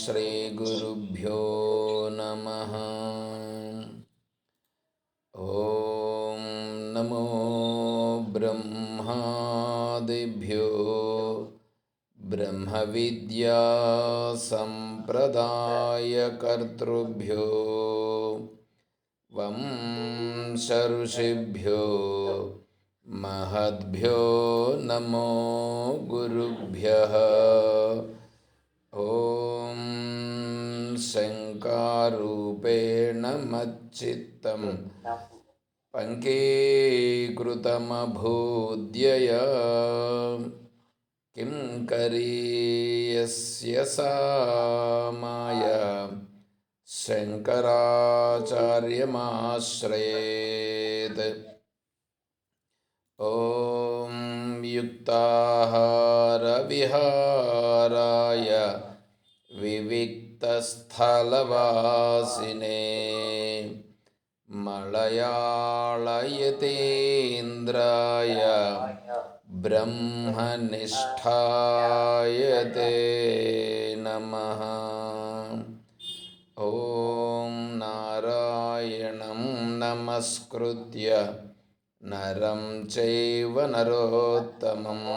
श्रीगुरुभ्यो नमः। ॐ नमो ब्रह्मादिभ्यो ब्रह्मविद्यासम्प्रदायकर्तृभ्यो वंशऋषिभ्यो महद्भ्यो नमो गुरुभ्यः। ॐ शङ्कारूपेण मच्चित्तं पङ्कीकृतमभूद्यया किं करीयस्य सा माया शङ्कराचार्यमाश्रयेत्। ॐ युक्ताहारविहाराय विविक्तस्थलवासिने मलयाळयतीन्द्राय ब्रह्मनिष्ठाय ते नमः। ॐ नारायणं नमस्कृत्य नरं चैव नरोत्तमं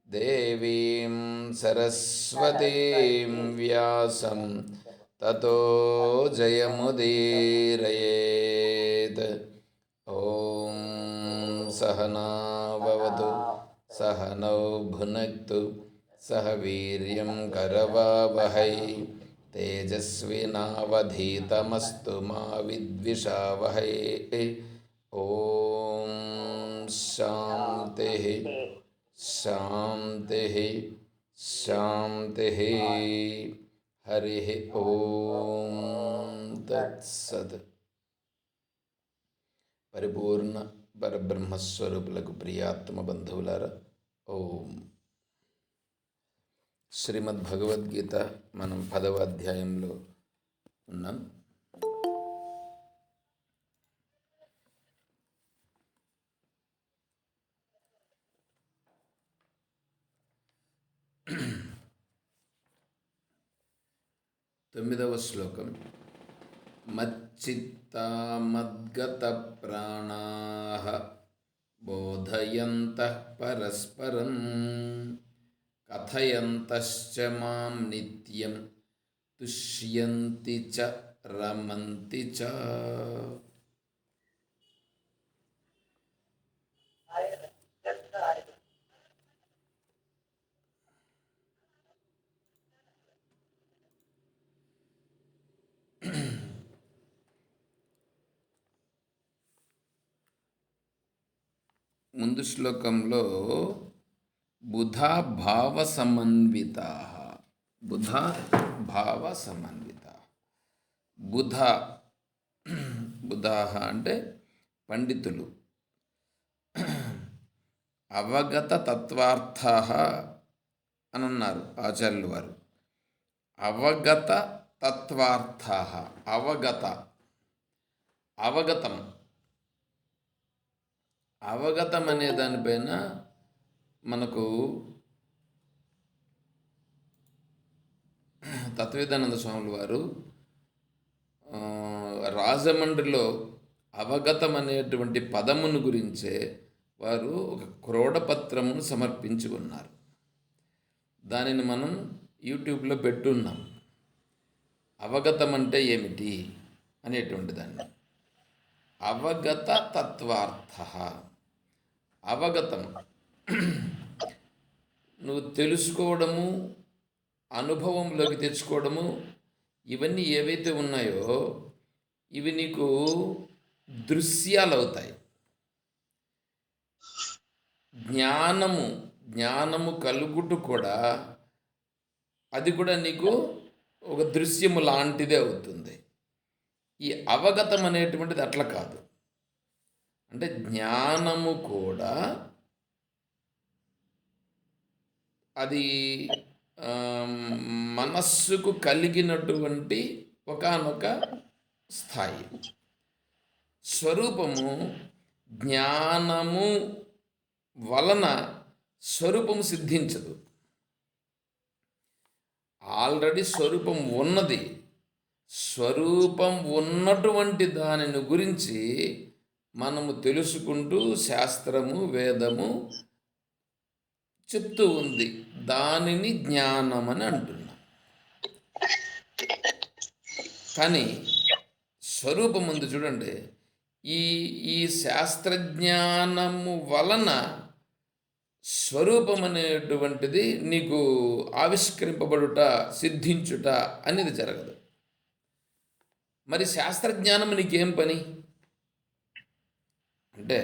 देवीं सरस्वतीं व्यासं ततो जयमुदीरयेत्। ॐ सहना भवतु सहनौ भुनक्तु सह वीर्यं करवावहै तेजस्विनावधीतमस्तु मा विद्विषावहै। ॐ शान्तिः शान्तिः शान्तिः। हरिः ॐ तत्सत्। పరిపూర్ణ పరబ్రహ్మస్వరూపులకు ప్రియాత్మ బంధువులారా, ఓం. శ్రీమద్ భగవద్గీత మనం 10వ అధ్యాయంలో ఉన్నాం. తొమ్మిదవ శ్లోకం. మచ్చిత్తా మద్గత ప్రాణాః బోధయంతః పరస్పరం కథయంతశ్చ మాం నిత్యం తుష్యంతి చ రమంతి చ. ముందు శ్లోకంలో బుధా భావ సమన్విత, బుధా భావ సమన్విత. బుధాహ అంటే పండితులు, అవగత తత్వార్థాః అని అన్నారు ఆచార్యులు వారు. అవగత తత్వార్థాః, అవగతం అనే దానిపైన మనకు తత్వవేదానంద స్వాములు వారు రాజమండ్రిలో అవగతం అనేటువంటి పదమును గురించే వారు ఒక క్రోడపత్రమును సమర్పించి ఉన్నారు. దానిని మనం యూట్యూబ్లో పెట్టున్నాం. అవగతం అంటే ఏమిటి అనేటువంటి దాన్ని. అవగత తత్వార్థ, అవగతం నువ్వు తెలుసుకోవడము, అనుభవంలోకి తెచ్చుకోవడము, ఇవన్నీ ఏవైతే ఉన్నాయో ఇవి నీకు దృశ్యాలు అవుతాయి. జ్ఞానము కలుగుట కూడా అది కూడా నీకు ఒక దృశ్యము లాంటిదే అవుతుంది. ఈ అవగతం అనేటువంటిది అట్లా కాదు. అంటే జ్ఞానము కూడా అది మనస్సుకు కలిగినటువంటి ఒకానొక స్థాయి. స్వరూపము జ్ఞానము వలన స్వరూపము సిద్ధించదు. ఆల్రెడీ స్వరూపం ఉన్నది. స్వరూపం ఉన్నటువంటి దానిని గురించి మనము తెలుసుకుంటూ శాస్త్రము, వేదము చెప్తూ ఉంది. దానిని జ్ఞానమని అంటున్నాం. కానీ స్వరూపం ఉంది చూడండి. ఈ ఈ శాస్త్రజ్ఞానము వలన స్వరూపం అనేటువంటిది నీకు ఆవిష్కరింపబడుట, సిద్ధించుట అనేది జరగదు. మరి శాస్త్రజ్ఞానం నీకేం పని అంటే,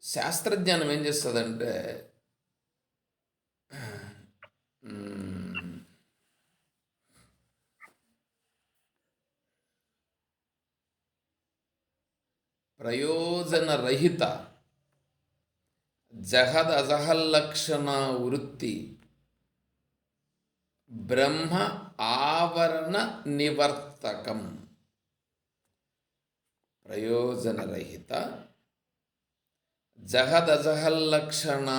శాస్త్రజ్ఞానం ఏం చేస్తుందంటే, ప్రయోజనరహిత జహద్ అజహల్లక్షణ వృత్తి బ్రహ్మ ఆవరణ నివర్తకం. ప్రయోజనరహిత జహద్ అజహల్లక్షణ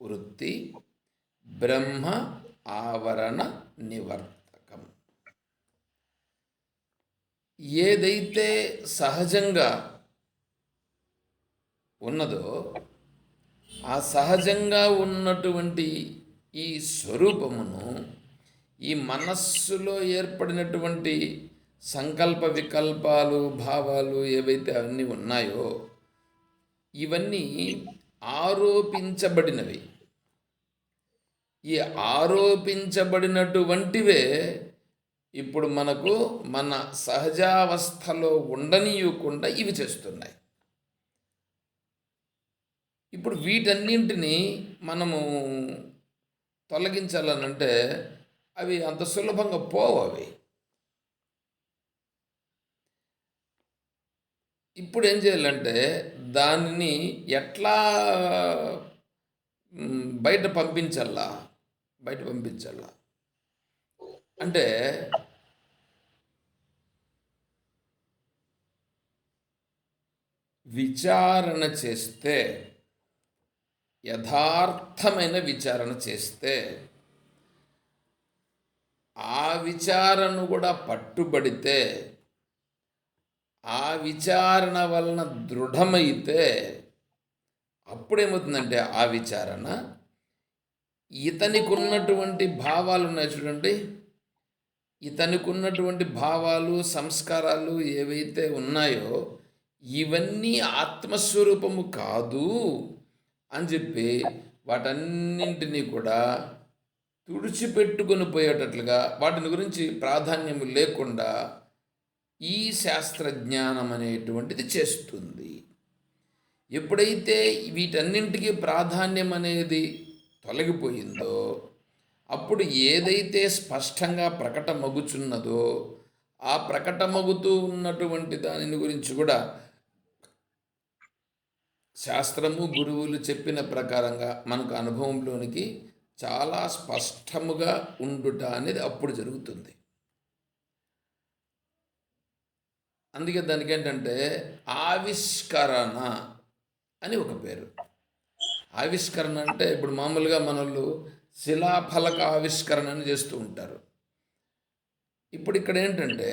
వృత్తి బ్రహ్మ ఆవరణ నివర్తకం. ఏదైతే సహజంగా ఉన్నదో ఆ సహజంగా ఉన్నటువంటి ఈ స్వరూపమును ఈ మనస్సులో ఏర్పడినటువంటి సంకల్ప వికల్పాలు, భావాలు ఏవైతే అన్నీ ఉన్నాయో ఇవన్నీ ఆరోపించబడినవి. ఈ ఆరోపించబడినటువంటివే ఇప్పుడు మనకు మన సహజావస్థలో ఉండనీయకుండా ఇవి చేస్తున్నాయి. ఇప్పుడు వీటన్నింటినీ మనము తొలగించాలనంటే అవి అంత సులభంగా పోవు. అవి ఇప్పుడు ఏం చేయాలంటే దానిని ఎట్లా బయట పంపించాలా అంటే విచారణ చేస్తే, యథార్థమైన విచారణ చేస్తే, ఆ విచారణ కూడా పట్టుబడితే, ఆ విచారణ వలన దృఢమైతే అప్పుడేమవుతుందంటే ఆ విచారణ ఇతనికి ఉన్నటువంటి భావాలు ఉన్నాయి చూడండి, ఇతనికి ఉన్నటువంటి భావాలు, సంస్కారాలు ఏవైతే ఉన్నాయో ఇవన్నీ ఆత్మస్వరూపము కాదు అని చెప్పి వాటన్నింటినీ కూడా తుడిచిపెట్టుకొని పోయేటట్లుగా, వాటిని గురించి ప్రాధాన్యము లేకుండా ఈ శాస్త్రజ్ఞానం అనేటువంటిది చేస్తుంది. ఎప్పుడైతే వీటన్నింటికి ప్రాధాన్యం అనేది తొలగిపోయిందో అప్పుడు ఏదైతే స్పష్టంగా ప్రకటమగుచున్నదో ఆ ప్రకటమగుతూ ఉన్నటువంటి దానిని గురించి కూడా శాస్త్రము, గురువులు చెప్పిన ప్రకారంగా మనకు అనుభవంలోనికి చాలా స్పష్టముగా ఉండుట అనేది అప్పుడు జరుగుతుంది. అందుకే దానికి ఏంటంటే ఆవిష్కరణ అని ఒక పేరు. ఆవిష్కరణ అంటే ఇప్పుడు మామూలుగా మనోళ్ళు శిలాఫలక ఆవిష్కరణ అని చేస్తూ ఉంటారు. ఇప్పుడు ఇక్కడ ఏంటంటే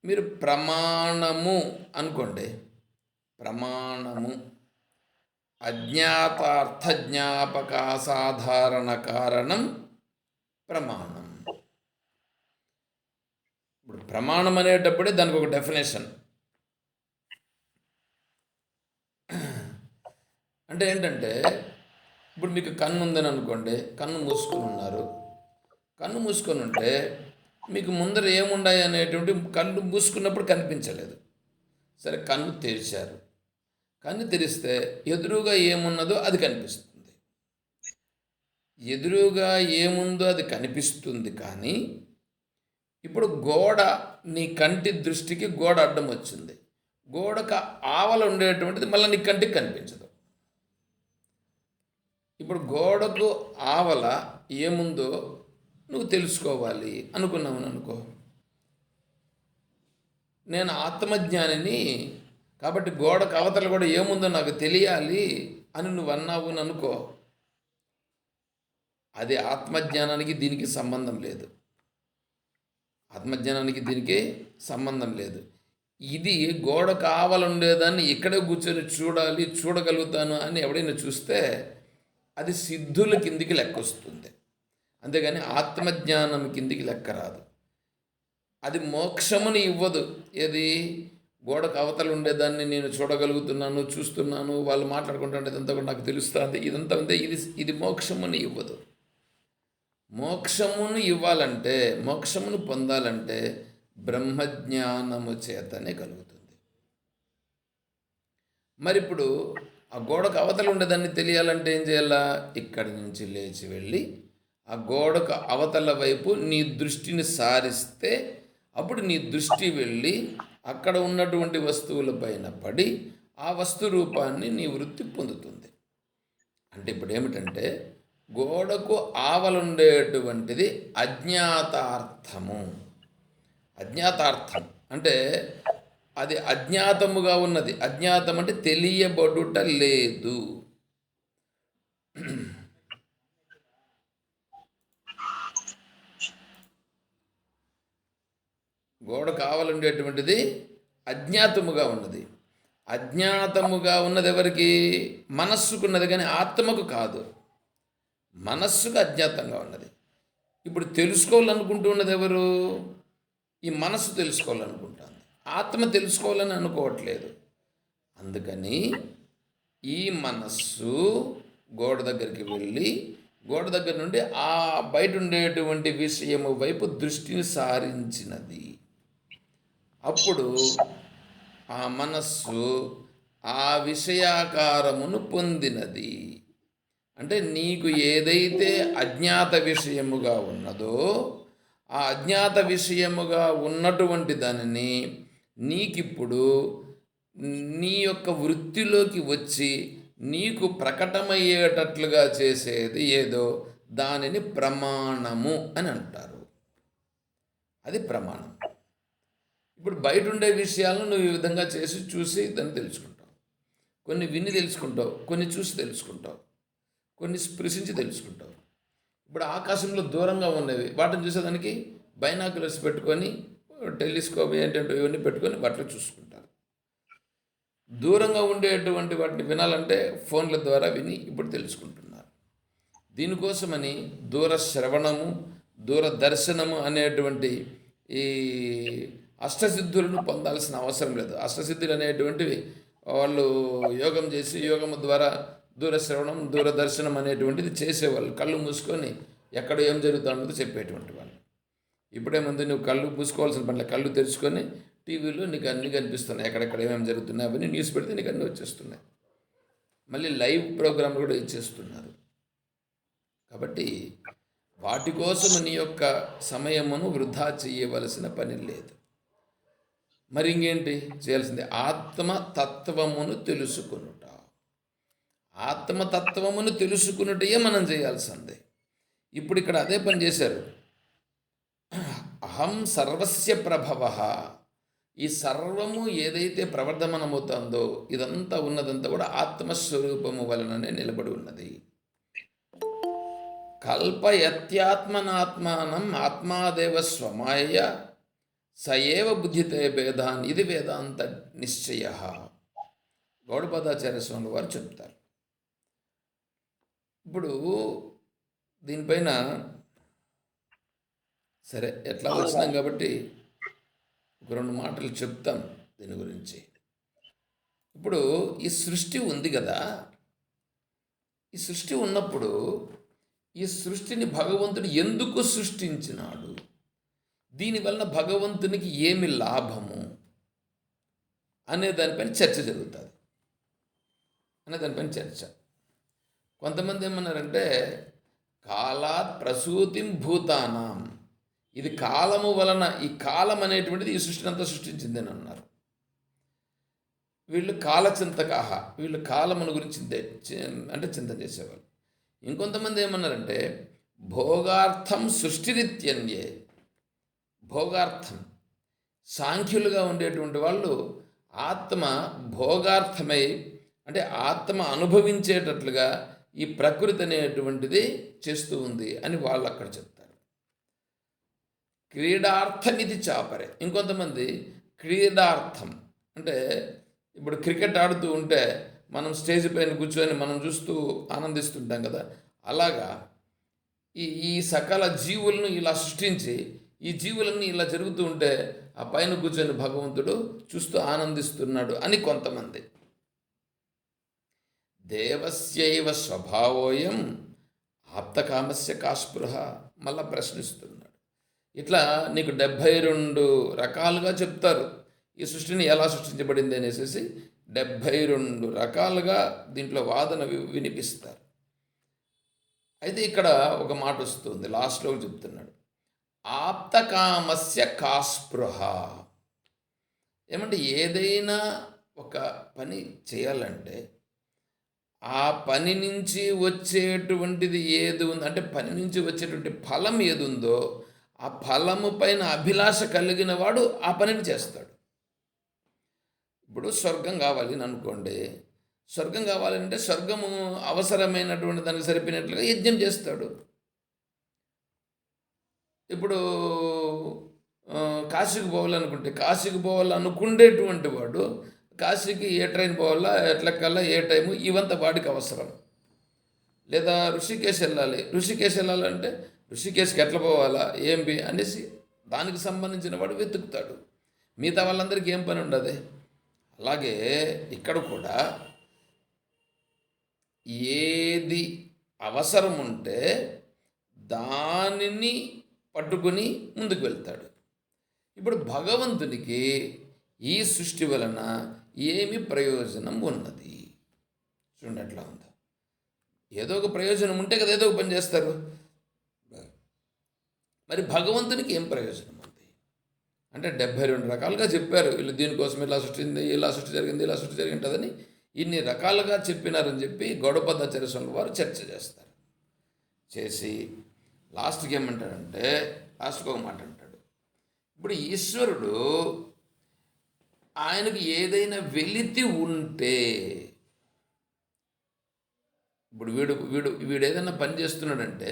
మీరు ప్రమాణము అనుకోండి. ప్రమాణము అజ్ఞాతార్థ జ్ఞాపక సాధారణ కారణం ప్రమాణం. ఇప్పుడు ప్రమాణం అనేటప్పుడే దానికి ఒక డెఫినేషన్. అంటే ఏంటంటే ఇప్పుడు మీకు కన్ను ఉందని అనుకోండి, కన్ను మూసుకొని ఉన్నారు. కన్ను మూసుకొని ఉంటే మీకు ముందర ఏముండాయి అనేటువంటి కన్ను మూసుకున్నప్పుడు కనిపించలేదు. సరే, కన్ను తెరిచారు. కన్ను తెరిస్తే ఎదురుగా ఏమున్నదో అది కనిపిస్తుంది. ఎదురుగా ఏముందో అది కనిపిస్తుంది. కానీ ఇప్పుడు గోడ, నీ కంటి దృష్టికి గోడ అడ్డం వచ్చింది. గోడకు ఆవల ఉండేటువంటిది మళ్ళీ నీ కంటికి కనిపించదు. ఇప్పుడు గోడకు ఆవల ఏముందో నువ్వు తెలుసుకోవాలి అనుకున్నావు అనుకో. నేను ఆత్మజ్ఞానిని కాబట్టి గోడకు అవతల కూడా ఏముందో నాకు తెలియాలి అని నువ్వు అన్నావు అని అనుకో, అది ఆత్మజ్ఞానానికి దీనికి సంబంధం లేదు. ఆత్మజ్ఞానానికి దీనికి సంబంధం లేదు. ఇది గోడ కావాలండేదాన్ని ఇక్కడే కూర్చొని చూడాలి, చూడగలుగుతాను అని ఎవడైనా చూస్తే అది సిద్ధుల కిందికి లెక్క వస్తుంది. అంతేగాని ఆత్మజ్ఞానం కిందికి లెక్క రాదు. అది మోక్షముని ఇవ్వదు. ఏది గోడకు అవతల ఉండేదాన్ని నేను చూడగలుగుతున్నాను, చూస్తున్నాను, వాళ్ళు మాట్లాడుకుంటుంటే ఇదంతా కూడా నాకు తెలుస్తుంది, ఇదంతా ఉంది, ఇది మోక్షముని ఇవ్వదు. మోక్షమును ఇవ్వాలంటే, మోక్షమును పొందాలంటే బ్రహ్మజ్ఞానము చేతనే కలుగుతుంది. మరి ఇప్పుడు ఆ గోడకు అవతల ఉండేదాన్ని తెలియాలంటే ఏం చేయాలా? ఇక్కడి నుంచి లేచి వెళ్ళి ఆ గోడకు అవతల వైపు నీ దృష్టిని సారిస్తే అప్పుడు నీ దృష్టి వెళ్ళి అక్కడ ఉన్నటువంటి వస్తువుల పైన పడి ఆ వస్తు రూపాన్ని నీ వృత్తి పొందుతుంది. అంటే ఇప్పుడు ఏమిటంటే గోడకు ఆవలుండేటువంటిది అజ్ఞాతార్థము. అజ్ఞాతార్థం అంటే అది అజ్ఞాతముగా ఉన్నది. అజ్ఞాతం అంటే తెలియబడుట లేదు. గోడ కావాలండేటువంటిది అజ్ఞాతముగా ఉన్నది. అజ్ఞాతముగా ఉన్నది ఎవరికి? మనస్సుకున్నది, కానీ ఆత్మకు కాదు. మనస్సుకు అజ్ఞాతంగా ఉన్నది. ఇప్పుడు తెలుసుకోవాలనుకుంటూ ఉన్నది ఎవరు? ఈ మనస్సు తెలుసుకోవాలనుకుంటుంది. ఆత్మ తెలుసుకోవాలని అనుకోవట్లేదు. అందుకని ఈ మనస్సు గోడ దగ్గరికి వెళ్ళి గోడ దగ్గర నుండి ఆ బయట ఉండేటువంటి విషయము వైపు దృష్టిని సారించినది. అప్పుడు ఆ మనస్సు ఆ విషయాకారమును పొందినది. అంటే నీకు ఏదైతే అజ్ఞాత విషయముగా ఉన్నదో ఆ అజ్ఞాత విషయముగా ఉన్నటువంటి దానిని నీకిప్పుడు నీ యొక్క వృత్తిలోకి వచ్చి నీకు ప్రకటమయ్యేటట్లుగా చేసేది ఏదో దానిని ప్రమాణము అని అంటారు. అది ప్రమాణం. ఇప్పుడు బయట ఉండే విషయాలను నువ్వు ఈ విధంగా చేసి చూసి దాన్ని తెలుసుకుంటావు. కొన్ని విని తెలుసుకుంటావు, కొన్ని చూసి తెలుసుకుంటావు, కొన్ని స్పృశించి తెలుసుకుంటావు. ఇప్పుడు ఆకాశంలో దూరంగా ఉన్నవి వాటిని చూసేదానికి బైనాకులర్స్ పెట్టుకొని, టెలిస్కోప్ ఏంటంటే ఇవన్నీ పెట్టుకొని వాటిలో చూసుకుంటారు. దూరంగా ఉండేటువంటి వాటిని వినాలంటే ఫోన్ల ద్వారా విని ఇప్పుడు తెలుసుకుంటున్నారు. దీనికోసమని దూర శ్రవణము, దూరదర్శనము అనేటువంటి ఈ అష్టసిద్ధులను పొందాల్సిన అవసరం లేదు. అష్టసిద్ధులు అనేటువంటివి వాళ్ళు యోగం చేసి యోగము ద్వారా దూరశ్రవణం, దూరదర్శనం అనేటువంటిది చేసేవాళ్ళు. కళ్ళు మూసుకొని ఎక్కడ ఏం జరుగుతుందో చెప్పేటువంటి వాళ్ళు. ఇప్పుడేముంది, నువ్వు కళ్ళు మూసుకోవాల్సిన పనిలే, కళ్ళు తెరుచుకొని టీవీలో నీకు అన్నీ కనిపిస్తున్నాయి. ఎక్కడెక్కడ ఏమేమి జరుగుతున్నాయి అవన్నీ న్యూస్ పెడితే నీకు అన్నీ వచ్చేస్తున్నాయి. మళ్ళీ లైవ్ ప్రోగ్రాంలు కూడా ఇచ్చేస్తున్నారు. కాబట్టి వాటి కోసం నీ యొక్క సమయమును వృధా చేయవలసిన పని లేదు. మరి ఇంకేంటి చేయాల్సింది? ఆత్మతత్వమును తెలుసుకొనుట. ఆత్మతత్వమును తెలుసుకున్నటే మనం చేయాల్సిందే. ఇప్పుడు ఇక్కడ అదే పని చేశారు. అహం సర్వస్య ప్రభవ. ఈ సర్వము ఏదైతే ప్రవర్ధమనమవుతుందో ఇదంతా ఉన్నదంతా కూడా ఆత్మస్వరూపము వలననే నిలబడి ఉన్నది. కల్పయత్యాత్మనాత్మానం ఆత్మాదేవ స్వమాయ సయేవ బుద్ధితే భేదాన్. ఇది వేదాంత నిశ్చయ. గౌడపాదాచార్య స్వామి వారు చెప్తారు. ఇప్పుడు దీనిపైన సరే ఎట్లా వచ్చినాం కాబట్టి ఒక రెండు మాటలు చెప్తాం దీని గురించి. ఇప్పుడు ఈ సృష్టి ఉంది కదా, ఈ సృష్టి ఉన్నప్పుడు ఈ సృష్టిని భగవంతుడు ఎందుకు సృష్టించినాడు, దీనివలన భగవంతునికి ఏమి లాభము అనే దానిపైన చర్చ జరుగుతుంది. కొంతమంది ఏమన్నారంటే కాలాత్ ప్రసూతిం భూతానాం, ఇది కాలము వలన, ఈ కాలం అనేటువంటిది ఈ సృష్టిని అంతా సృష్టించింది అని అన్నారు. వీళ్ళు కాలచింతకాహ, వీళ్ళు కాలమును గురించి చింతన చేసేవాళ్ళు. ఇంకొంతమంది ఏమన్నారంటే భోగార్థం సృష్టిరిత్యన్యే. భోగార్థం సాంఖ్యులుగా ఉండేటువంటి వాళ్ళు ఆత్మ భోగార్థమై అంటే ఆత్మ అనుభవించేటట్లుగా ఈ ప్రకృతి అనేటువంటిది చేస్తూ ఉంది అని వాళ్ళు అక్కడ చెప్తారు. క్రీడార్థమిది చాపరే. ఇంకొంతమంది క్రీడార్థం అంటే ఇప్పుడు క్రికెట్ ఆడుతూ ఉంటే మనం స్టేజ్ పైన కూర్చొని మనం చూస్తూ ఆనందిస్తుంటాం కదా, అలాగా ఈ సకల జీవులను ఇలా సృష్టించి ఈ జీవులన్నీ ఇలా జరుగుతూ ఉంటే ఆ పైన కూర్చొని భగవంతుడు చూస్తూ ఆనందిస్తున్నాడు అని కొంతమంది. దేవస్యైవ స్వభావోయం ఆప్తకామస్య కాస్పృహ. మళ్ళా ప్రశ్నిస్తున్నాడు. ఇట్లా నీకు 72 రకాలుగా చెప్తారు ఈ సృష్టిని ఎలా సృష్టించబడింది అనేసి. 72 రకాలుగా దీంట్లో వాదన వినిపిస్తారు. అయితే ఇక్కడ ఒక మాట వస్తుంది, లాస్ట్లో చెప్తున్నాడు, ఆప్తకామస్య కాస్పృహ. ఏమంటే ఏదైనా ఒక పని చేయాలంటే ఆ పని నుంచి వచ్చేటువంటిది ఏది ఉంది అంటే పని నుంచి వచ్చేటువంటి ఫలం ఏది ఉందో ఆ ఫలము పైన అభిలాష కలిగిన వాడు ఆ పనిని చేస్తాడు. ఇప్పుడు స్వర్గం కావాలి అని అనుకోండి, స్వర్గం కావాలంటే స్వర్గము అవసరమైనటువంటి దానికి సరిపోయినట్లుగా యజ్ఞం చేస్తాడు. ఇప్పుడు కాశీకి పోవాలనుకుంటే కాశీకి పోవాలనుకుండేటువంటి వాడు కాశీకి ఏ ట్రైన్ పోవాలా, ఎట్లకల్లా, ఏ టైము, ఇవంతా వాడికి అవసరం. లేదా ఋషికేశ్ వెళ్ళాలంటే ఋషికేశ్కి ఎట్లా పోవాలా, ఏంటి అనేసి దానికి సంబంధించిన వాడు వెతుకుతాడు. మిగతా వాళ్ళందరికీ ఏం పని ఉండదు. అలాగే ఇక్కడ కూడా ఏది అవసరం ఉంటే దానిని పట్టుకుని ముందుకు వెళ్తాడు. ఇప్పుడు భగవంతునికి ఈ సృష్టి వలన ఏమి ప్రయోజనం ఉన్నది? చూడండి ఎట్లా ఉందో. ఏదో ఒక ప్రయోజనం ఉంటే కదా ఏదో ఒక పని చేస్తారు. మరి భగవంతునికి ఏం ప్రయోజనం ఉంది అంటే 72 రకాలుగా చెప్పారు. వీళ్ళు దీనికోసం ఇలా సృష్టింది, ఇలా సృష్టి జరిగింది, ఇలా సృష్టి జరిగింటుందని ఇన్ని రకాలుగా చెప్పినారని చెప్పి గౌడపదాచార్య స్వామి వారు చర్చ చేస్తారు. చేసి లాస్ట్కి ఏమంటాడంటే, లాస్ట్కి ఒక మాట అంటాడు. ఇప్పుడు ఈశ్వరుడు ఆయనకు ఏదైనా వెలితి ఉంటే, ఇప్పుడు వీడు ఏదైనా పని చేస్తున్నాడంటే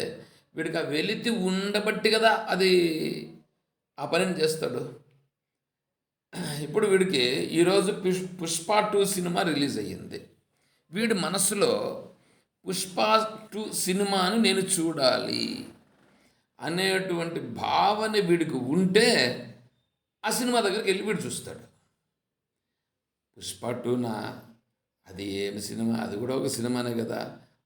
వీడికి ఆ వెలితి ఉండబట్టి కదా అది ఆ పనిని చేస్తాడు. ఇప్పుడు వీడికి ఈరోజు పుష్ప 2 సినిమా రిలీజ్ అయ్యింది. వీడి మనసులో పుష్ప 2 సినిమాను నేను చూడాలి అనేటువంటి భావన వీడికి ఉంటే ఆ సినిమా దగ్గరికి వెళ్ళి వీడు చూస్తాడు. పుష్ప 2నా, అది ఏమి సినిమా, అది కూడా ఒక సినిమానే కదా,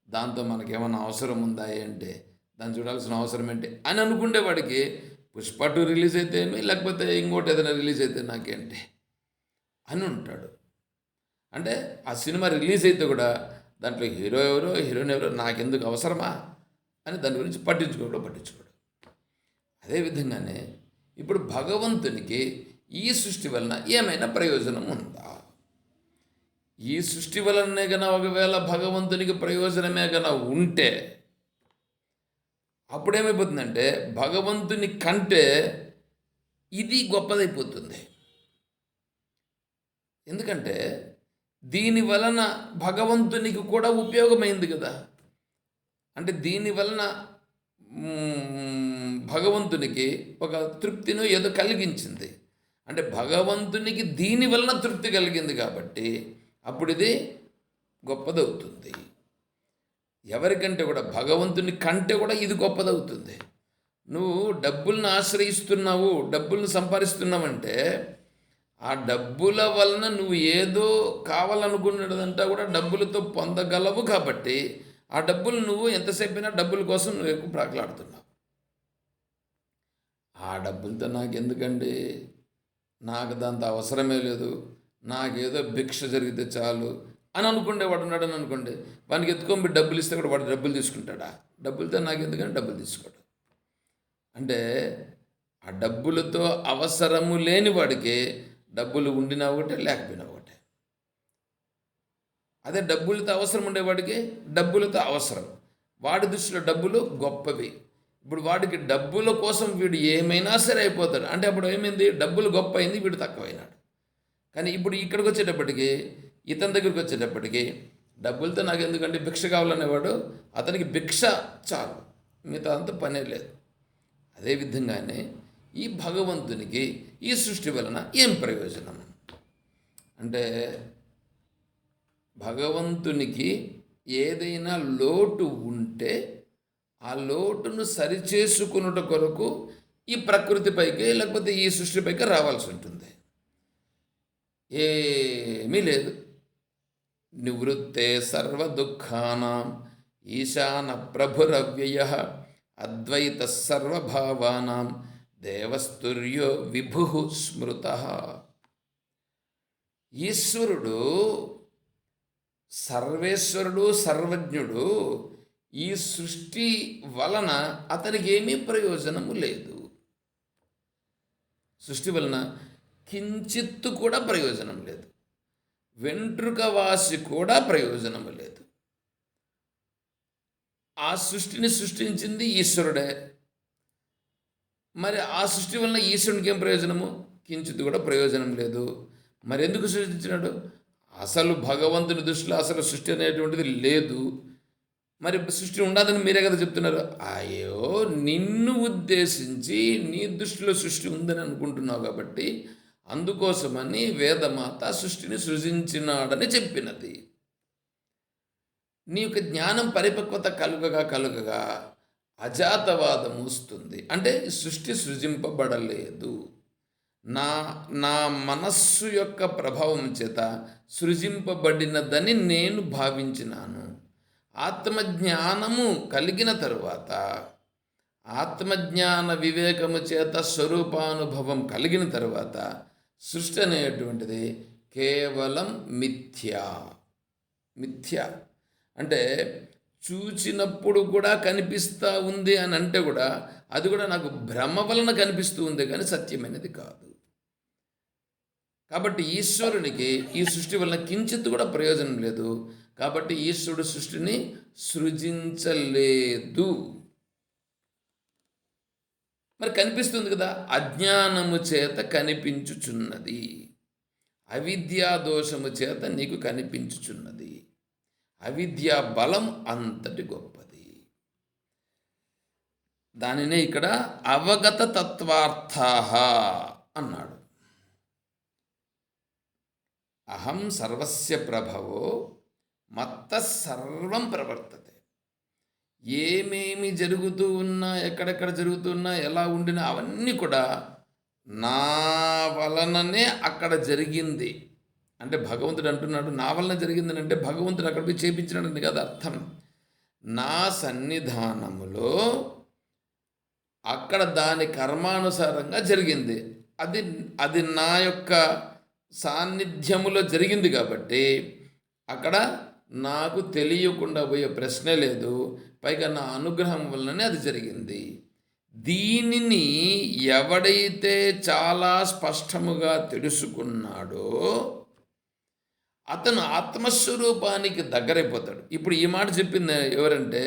దాంతో మనకేమన్నా అవసరం ఉందా అంటే, దాన్ని చూడాల్సిన అవసరం ఏంటి అని అనుకుంటే వాడికి పుష్ప 2 రిలీజ్ అయితే ఏమి, లేకపోతే ఇంకోటి ఏదైనా రిలీజ్ అయితే నాకేంటి అని ఉంటాడు. అంటే ఆ సినిమా రిలీజ్ అయితే కూడా దాంట్లో హీరో ఎవరో హీరోయిన్ ఎవరో నాకెందుకు అవసరమా అని దాని గురించి పట్టించుకోడు. అదేవిధంగానే ఇప్పుడు భగవంతునికి ఈ సృష్టి వలన ఏమైనా ప్రయోజనం ఉందా? ఈ సృష్టి వలనే గన ఒకవేళ భగవంతునికి ప్రయోజనమే గన ఉంటే అప్పుడేమైపోతుందంటే భగవంతుని కంటే ఇది గొప్పదైపోతుంది. ఎందుకంటే దీని వలన భగవంతునికి కూడా ఉపయోగమైంది కదా. అంటే దీని వలన భగవంతునికి ఒక తృప్తిను ఏదో కలిగించింది. అంటే భగవంతునికి దీని వలన తృప్తి కలిగింది కాబట్టి అప్పుడు ఇది గొప్పదవుతుంది. ఎవరికంటే కూడా భగవంతుని కంటే కూడా ఇది గొప్పదవుతుంది. నువ్వు డబ్బులను ఆశ్రయిస్తున్నావు, డబ్బులను సంపాదిస్తున్నావంటే ఆ డబ్బుల వలన నువ్వు ఏదో కావాలనుకున్నదంతా కూడా డబ్బులతో పొందగలవు. కాబట్టి ఆ డబ్బులు నువ్వు ఎంతసేపైనా డబ్బుల కోసం నువ్వు ఎక్కువ ప్రాకులాడుతున్నావు. ఆ డబ్బులతో నాకు ఎందుకండి, నాకు దాంతో అవసరమే లేదు, నాకేదో భిక్ష జరిగితే చాలు అని అనుకునేవాడు ఉన్నాడని అనుకోండి. వానికి ఎత్తుకొని డబ్బులు ఇస్తే కూడా వాడు డబ్బులు తీసుకుంటాడా? డబ్బులతో నాకు ఎందుకని డబ్బులు తీసుకోడు. అంటే ఆ డబ్బులతో అవసరము లేని వాడికి డబ్బులు ఉండినా ఒకటే, లేకపోయినా ఒకటే. అదే డబ్బులతో అవసరం ఉండేవాడికి డబ్బులతో అవసరం. వాడి దృష్టిలో డబ్బులు గొప్పవి. ఇప్పుడు వాడికి డబ్బుల కోసం వీడు ఏమైనా సరే అయిపోతాడు. అంటే అప్పుడు ఏమైంది, డబ్బులు గొప్ప అయింది, వీడు తక్కువైనాడు. కానీ ఇప్పుడు ఇక్కడికి వచ్చేటప్పటికి ఇతని దగ్గరికి వచ్చేటప్పటికి డబ్బులతో నాకు ఎందుకంటే భిక్ష కావాలనేవాడు, అతనికి భిక్ష చాలు, మిగతా అంతా పనే లేదు. అదేవిధంగానే ఈ భగవంతునికి ఈ సృష్టి వలన ఏం ప్రయోజనం అంటే, భగవంతునికి ఏదైనా లోటు ఉంటే ఆ లోటును సరిచేసుకునుట కొరకు ఈ ప్రకృతిపైకి లేకపోతే ఈ సృష్టిపైకి రావాల్సి ఉంటుంది. ఏమీ లేదు. నివృత్తే సర్వ దుఃఖానాం ఈశాన ప్రభురవ్యయ అద్వైత సర్వభావానాం దేవస్తుర్యో విభు స్మృత. ఈశ్వరుడు సర్వేశ్వరుడు, సర్వజ్ఞుడు. ఈ సృష్టి వలన అతనికి ఏమీ ప్రయోజనము లేదు. సృష్టి వలన కించిత్తు కూడా ప్రయోజనం లేదు. వెంట్రుక వాసి కూడా ప్రయోజనము లేదు. ఆ సృష్టిని సృష్టించింది ఈశ్వరుడే. మరి ఆ సృష్టి వలన ఈశ్వరునికి ఏం ప్రయోజనము? కించిత్తు కూడా ప్రయోజనం లేదు. మరి ఎందుకు సృష్టించినాడు? అసలు భగవంతుని దృష్టిలో అసలు సృష్టి అనేటువంటిది లేదు. మరి సృష్టి ఉండదని మీరే కదా చెప్తున్నారు. అయ్యో, నిన్ను ఉద్దేశించి నీ దృష్టిలో సృష్టి ఉందని అనుకుంటున్నావు కాబట్టి అందుకోసమని వేదమాత సృష్టిని సృజించినాడని చెప్పినది. నీ యొక్క జ్ఞానం పరిపక్వత కలుగగా అజాతవాదం వస్తుంది. అంటే సృష్టి సృజింపబడలేదు, నా నా మనస్సు యొక్క ప్రభావం చేత సృజింపబడినదని నేను భావించినాను. ఆత్మజ్ఞానము కలిగిన తరువాత, ఆత్మజ్ఞాన వివేకము చేత స్వరూపానుభవం కలిగిన తరువాత సృష్టి అనేటువంటిది కేవలం మిథ్య అంటే చూచినప్పుడు కూడా కనిపిస్తూ ఉంది అని అంటే కూడా అది కూడా నాకు భ్రమ వలన కనిపిస్తూ ఉంది, కానీ సత్యమైనది కాదు. కాబట్టి ఈశ్వరునికి ఈ సృష్టి వలన కించిత్ కూడా ప్రయోజనం లేదు. కాబట్టి ఈశ్వరుడు సృష్టిని సృజించలేదు. మరి కనిపిస్తుంది కదా, అజ్ఞానము చేత కనిపించుచున్నది, అవిద్యా దోషము చేత నీకు కనిపించుచున్నది. అవిద్యా బలం అంతటి గొప్పది. దానినే ఇక్కడ అవగత తత్వార్థాః అన్నాడు. అహం సర్వస్య ప్రభవో మత్త సర్వం ప్రవర్తతే. ఏమేమి జరుగుతూ ఉన్నా, ఎక్కడెక్కడ జరుగుతున్నా, ఎలా ఉండినా అవన్నీ కూడా నా వలననే అక్కడ జరిగింది. అంటే భగవంతుడు అంటున్నాడు నా వలన జరిగిందని, అంటే భగవంతుడు అక్కడ పోయి చేపించినాడని కదా అర్థం. నా సన్నిధానములో అక్కడ దాని కర్మానుసారంగా జరిగింది. అది అది నా యొక్క సాన్నిధ్యములో జరిగింది కాబట్టి అక్కడ నాకు తెలియకుండా పోయే ప్రశ్నే లేదు. పైగా నా అనుగ్రహం వల్లనే అది జరిగింది. దీనిని ఎవడైతే చాలా స్పష్టముగా తెలుసుకున్నాడో అతను ఆత్మస్వరూపానికి దగ్గరైపోతాడు. ఇప్పుడు ఈ మాట చెప్పింది ఎవరంటే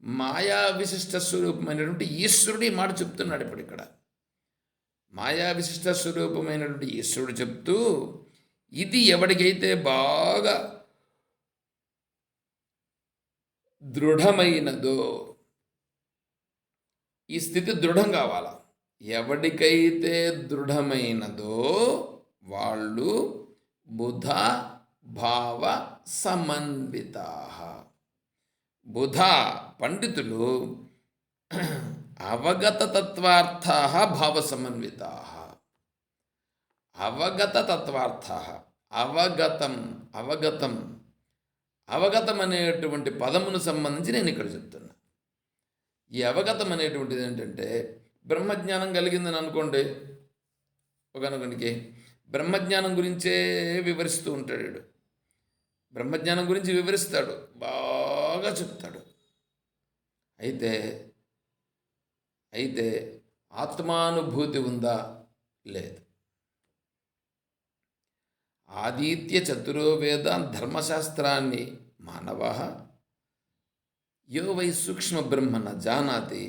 మాయా విశిష్ట స్వరూపమైనటువంటి ఈశ్వరుడు ఈ మాట చెప్తున్నాడు. ఇప్పుడు ఇక్కడ మాయా విశిష్ట స్వరూపమైనటువంటి ఈశ్వరుడు చెప్తూ, ఇది ఎవడికైతే బాగా దృఢమైనదో, ఈ స్థితి దృఢం కావాలా, ఎవడికైతే దృఢమైనదో వాళ్ళు బుధ భావ సమన్విత. బుధ పండితులు అవగత తత్వార్థా భావ సమన్విత. అవగత తత్వార్థ, అవగతం అనేటువంటి పదమును సంబంధించి నేను ఇక్కడ చెప్తున్నా. ఈ అవగతం అనేటువంటిది ఏంటంటే, బ్రహ్మజ్ఞానం కలిగిందని అనుకోండి, ఒకనొకనికి బ్రహ్మజ్ఞానం గురించే వివరిస్తూ ఉంటాడు వీడు. బ్రహ్మజ్ఞానం గురించి వివరిస్తాడు, బాగా చెప్తాడు. అయితే ఆత్మానుభూతి ఉందా? లేదు. ఆదిత్య చతురో వేద ధర్మశాస్త్రాన్ని మానవ యో వై సూక్ష్మ బ్రహ్మణ జానాతి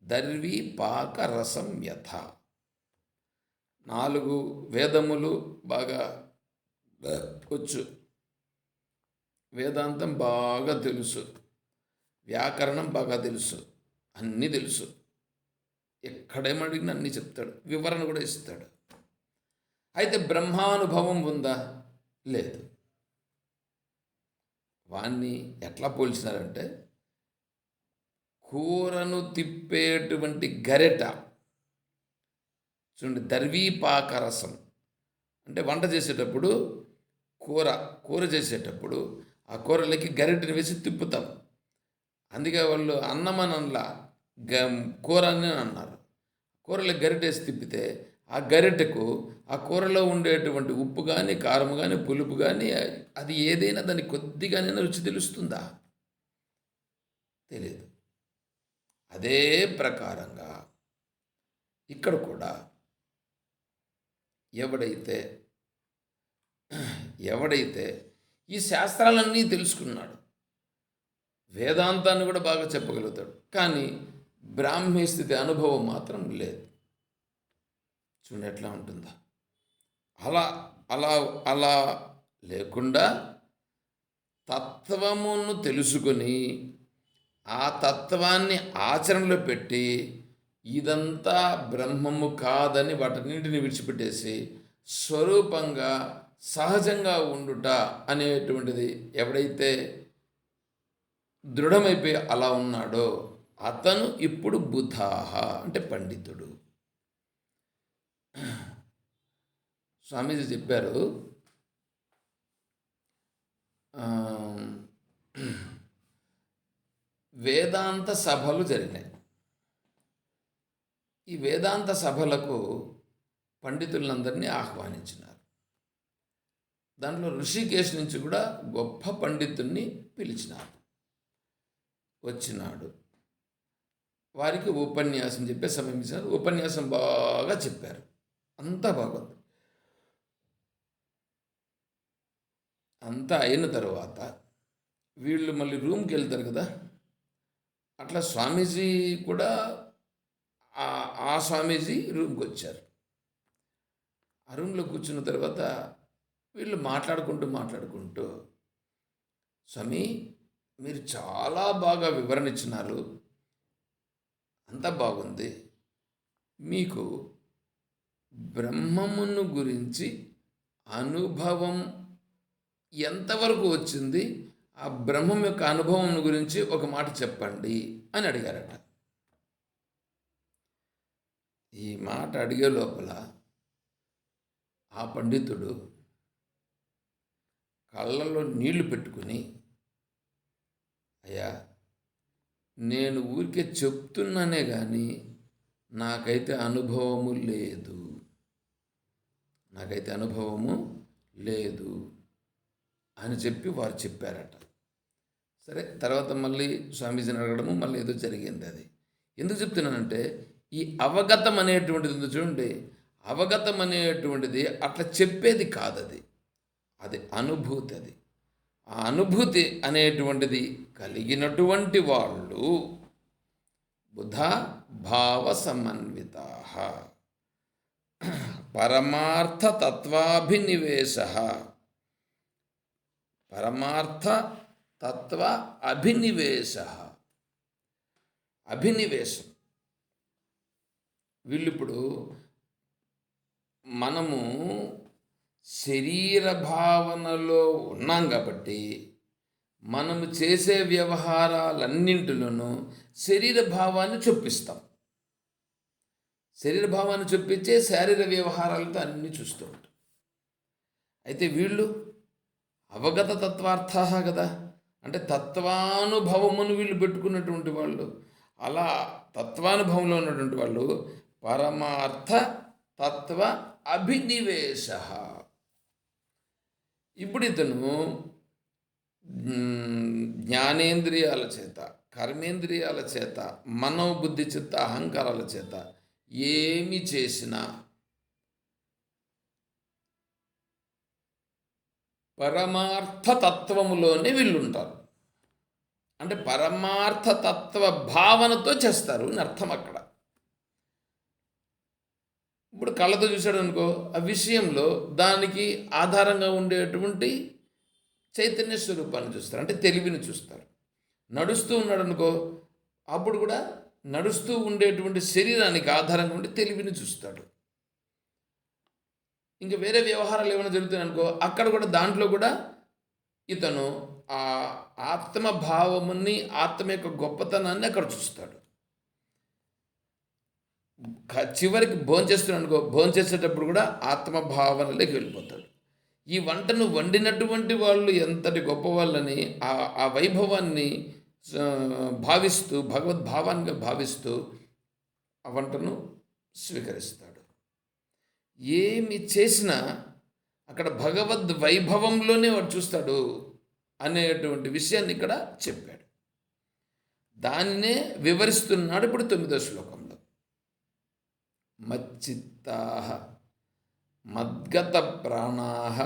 దర్వీ పాకరసం యథ. 4 వేదములు బాగా వచ్చు, వేదాంతం బాగా తెలుసు, వ్యాకరణం బాగా తెలుసు, అన్నీ తెలుసు. ఎక్కడేమడిగినా అన్నీ చెప్తాడు, వివరణ కూడా ఇస్తాడు. అయితే బ్రహ్మానుభవం ఉందా? లేదు. వాణ్ణి ఎట్లా పోల్చినారంటే, కూరను తిప్పేటువంటి గరెట చూడండి, దర్వీపాకరసం అంటే వంట చేసేటప్పుడు కూర కూర చేసేటప్పుడు ఆ కూరలోకి గరిటెని వేసి తిప్పుతాం. అందుకే వాళ్ళు అన్నం అని అనలా, గ కూర అని అన్నారు. కూరలో గరిటేసి తిప్పితే ఆ గరిటెకు ఆ కూరలో ఉండేటువంటి ఉప్పు కానీ, కారం కానీ, పులుపు కానీ, అది ఏదైనా దానికి కొద్దిగానైనా రుచి తెలుస్తుందా? తెలియదు. అదే ప్రకారంగా ఇక్కడ కూడా ఎవడైతే ఎవడైతే ఈ శాస్త్రాలన్నీ తెలుసుకున్నాడు, వేదాంతాన్ని కూడా బాగా చెప్పగలుగుతాడు, కానీ బ్రాహ్మీ స్థితి అనుభవం మాత్రం లేదు. చూడండి ఎట్లా ఉంటుందా? అలా అలా అలా లేకుండా తత్వమును తెలుసుకొని ఆ తత్వాన్ని ఆచరణలో పెట్టి ఇదంతా బ్రహ్మము కాదని వాటన్నింటిని విడిచిపెట్టేసి స్వరూపంగా సహజంగా ఉండుట అనేటువంటిది ఎవడైతే దృఢమైపోయి అలా ఉన్నాడో అతను ఇప్పుడు బుధాహ అంటే పండితుడు. స్వామీజీ చెప్పారు, వేదాంత సభలు జరిగినాయి. ఈ వేదాంత సభలకు పండితులందరినీ ఆహ్వానించినారు. దాంట్లో ఋషికేశ్ నుంచి కూడా గొప్ప పండితుల్ని పిలిచినారు. వచ్చినాడు, వారికి ఉపన్యాసం చెప్పే సమయం ఇచ్చినారు. ఉపన్యాసం బాగా చెప్పారు, అంతా బాగుంది. అంతా అయిన తర్వాత వీళ్ళు మళ్ళీ రూమ్కి వెళ్తారు కదా, అట్లా స్వామీజీ కూడా ఆ స్వామీజీ రూమ్కి వచ్చారు. ఆ రూమ్లో కూర్చున్న తర్వాత వీళ్ళు మాట్లాడుకుంటూ స్వామి మీరు చాలా బాగా వివరణ ఇచ్చినారు, అంతా బాగుంది, మీకు బ్రహ్మమును గురించి అనుభవం ఎంతవరకు వచ్చింది, ఆ బ్రహ్మం యొక్క అనుభవం గురించి ఒక మాట చెప్పండి అని అడిగారట. ఈ మాట అడిగే లోపల ఆ పండితుడు కళ్ళలో నీళ్లు పెట్టుకుని, అయ్యా నేను ఊరికే చెప్తున్నానే కానీ నాకైతే అనుభవము లేదు, అని చెప్పి వారు చెప్పారట. సరే, తర్వాత మళ్ళీ స్వామీజీని అడగడము మళ్ళీ ఏదో జరిగింది. అది ఎందుకు చెప్తున్నానంటే, ఈ అవగతం అనేటువంటిది ఉంది చూడండి, అవగతం అనేటువంటిది అట్లా చెప్పేది కాదు, అది అనుభూతి. అది ఆ అనుభూతి అనేటువంటిది కలిగినటువంటి వాళ్ళు బుధ భావ సమన్విత పరమార్థ తత్వాభినివేశ పరమార్థ తత్వ అభినివేశం. వీళ్ళిప్పుడు మనము శరీర భావనలో ఉన్నాం కాబట్టి మనము చేసే వ్యవహారాలన్నింటిలోనూ శరీర భావాన్ని చొప్పిస్తాం. శరీర భావాన్ని చొప్పించే శారీర వ్యవహారాలతో అన్నీ చూస్తూ ఉంటాం. అయితే వీళ్ళు అవగత తత్వార్థ కదా, అంటే తత్వానుభవమును వీళ్ళు పెట్టుకున్నటువంటి వాళ్ళు. అలా తత్వానుభవంలో ఉన్నటువంటి వాళ్ళు పరమార్థ తత్వ అభినివేశ. ఇప్పుడు ఇతను జ్ఞానేంద్రియాల చేత, కర్మేంద్రియాల చేత, మనోబుద్ధి చిత్త అహంకారాల చేత ఏమి చేసినా పరమార్థతత్వములోనే వీళ్ళుంటారు. అంటే పరమార్థతత్వ భావనతో చేస్తారు అని అర్థం అక్కడ. ఇప్పుడు కళ్ళతో చూశాడు అనుకో, ఆ విషయంలో దానికి ఆధారంగా ఉండేటువంటి చైతన్య స్వరూపాన్ని చూస్తారు, అంటే తెలివిని చూస్తారు. నడుస్తూ ఉన్నాడు అనుకో, అప్పుడు కూడా నడుస్తూ ఉండేటువంటి శరీరానికి ఆధారంగా ఉండి తెలివిని చూస్తాడు. ఇంకా వేరే వ్యవహారాలు ఏమైనా జరుగుతాయి అనుకో, అక్కడ కూడా దాంట్లో కూడా ఇతను ఆ ఆత్మభావముని, ఆత్మ యొక్క గొప్పతనాన్ని అక్కడ చూస్తాడు. చివరికి భోంచేస్తున్నాడు అనుకో, భోంచేసేటప్పుడు కూడా ఆత్మభావనలోకి వెళ్ళిపోతాడు. ఈ వంటను వండినటువంటి వాళ్ళు ఎంతటి గొప్ప వాళ్ళని, ఆ వైభవాన్ని భావిస్తూ, భగవద్భావాన్ని భావిస్తూ ఆ వంటను స్వీకరిస్తాడు. ఏమి చేసినా అక్కడ భగవద్ వైభవంలోనే వాడు చూస్తాడు అనేటువంటి విషయాన్ని ఇక్కడ చెప్పాడు. దాన్నే వివరిస్తున్నాడు ఇప్పుడు 9వ శ్లోకంలో. మచ్చిత్తాః మద్గత ప్రాణాః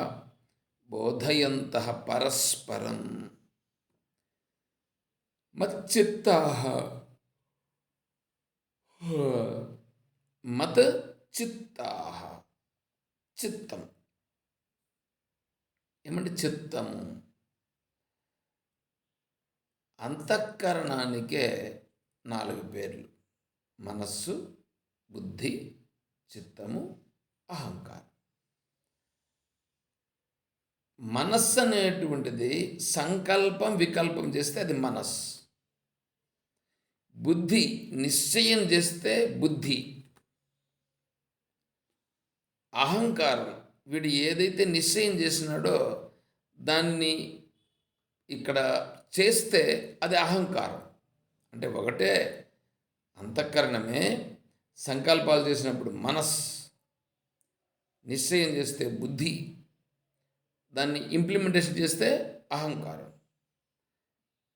బోధయంతః పరస్పరం. మచ్చిత్తాః, మత్ చిత్తాః, చిత్తం ఏమంటే చిత్తము, అంతఃకరణానికే 4 పేర్లు: మనస్సు, బుద్ధి, చిత్తము, అహంకారం. మనస్సు అనేటువంటిది సంకల్పం వికల్పం చేస్తే అది మనస్సు. బుద్ధి నిశ్చయం చేస్తే బుద్ధి. అహంకారం వీడు ఏదైతే నిశ్చయం చేసినాడో దాన్ని ఇక్కడ చేస్తే అది అహంకారం. అంటే ఒకటే అంతఃకరణమే సంకల్పాలు చేసినప్పుడు మనస్, నిశ్చయం చేస్తే బుద్ధి, దాన్ని ఇంప్లిమెంటేషన్ చేస్తే అహంకారం.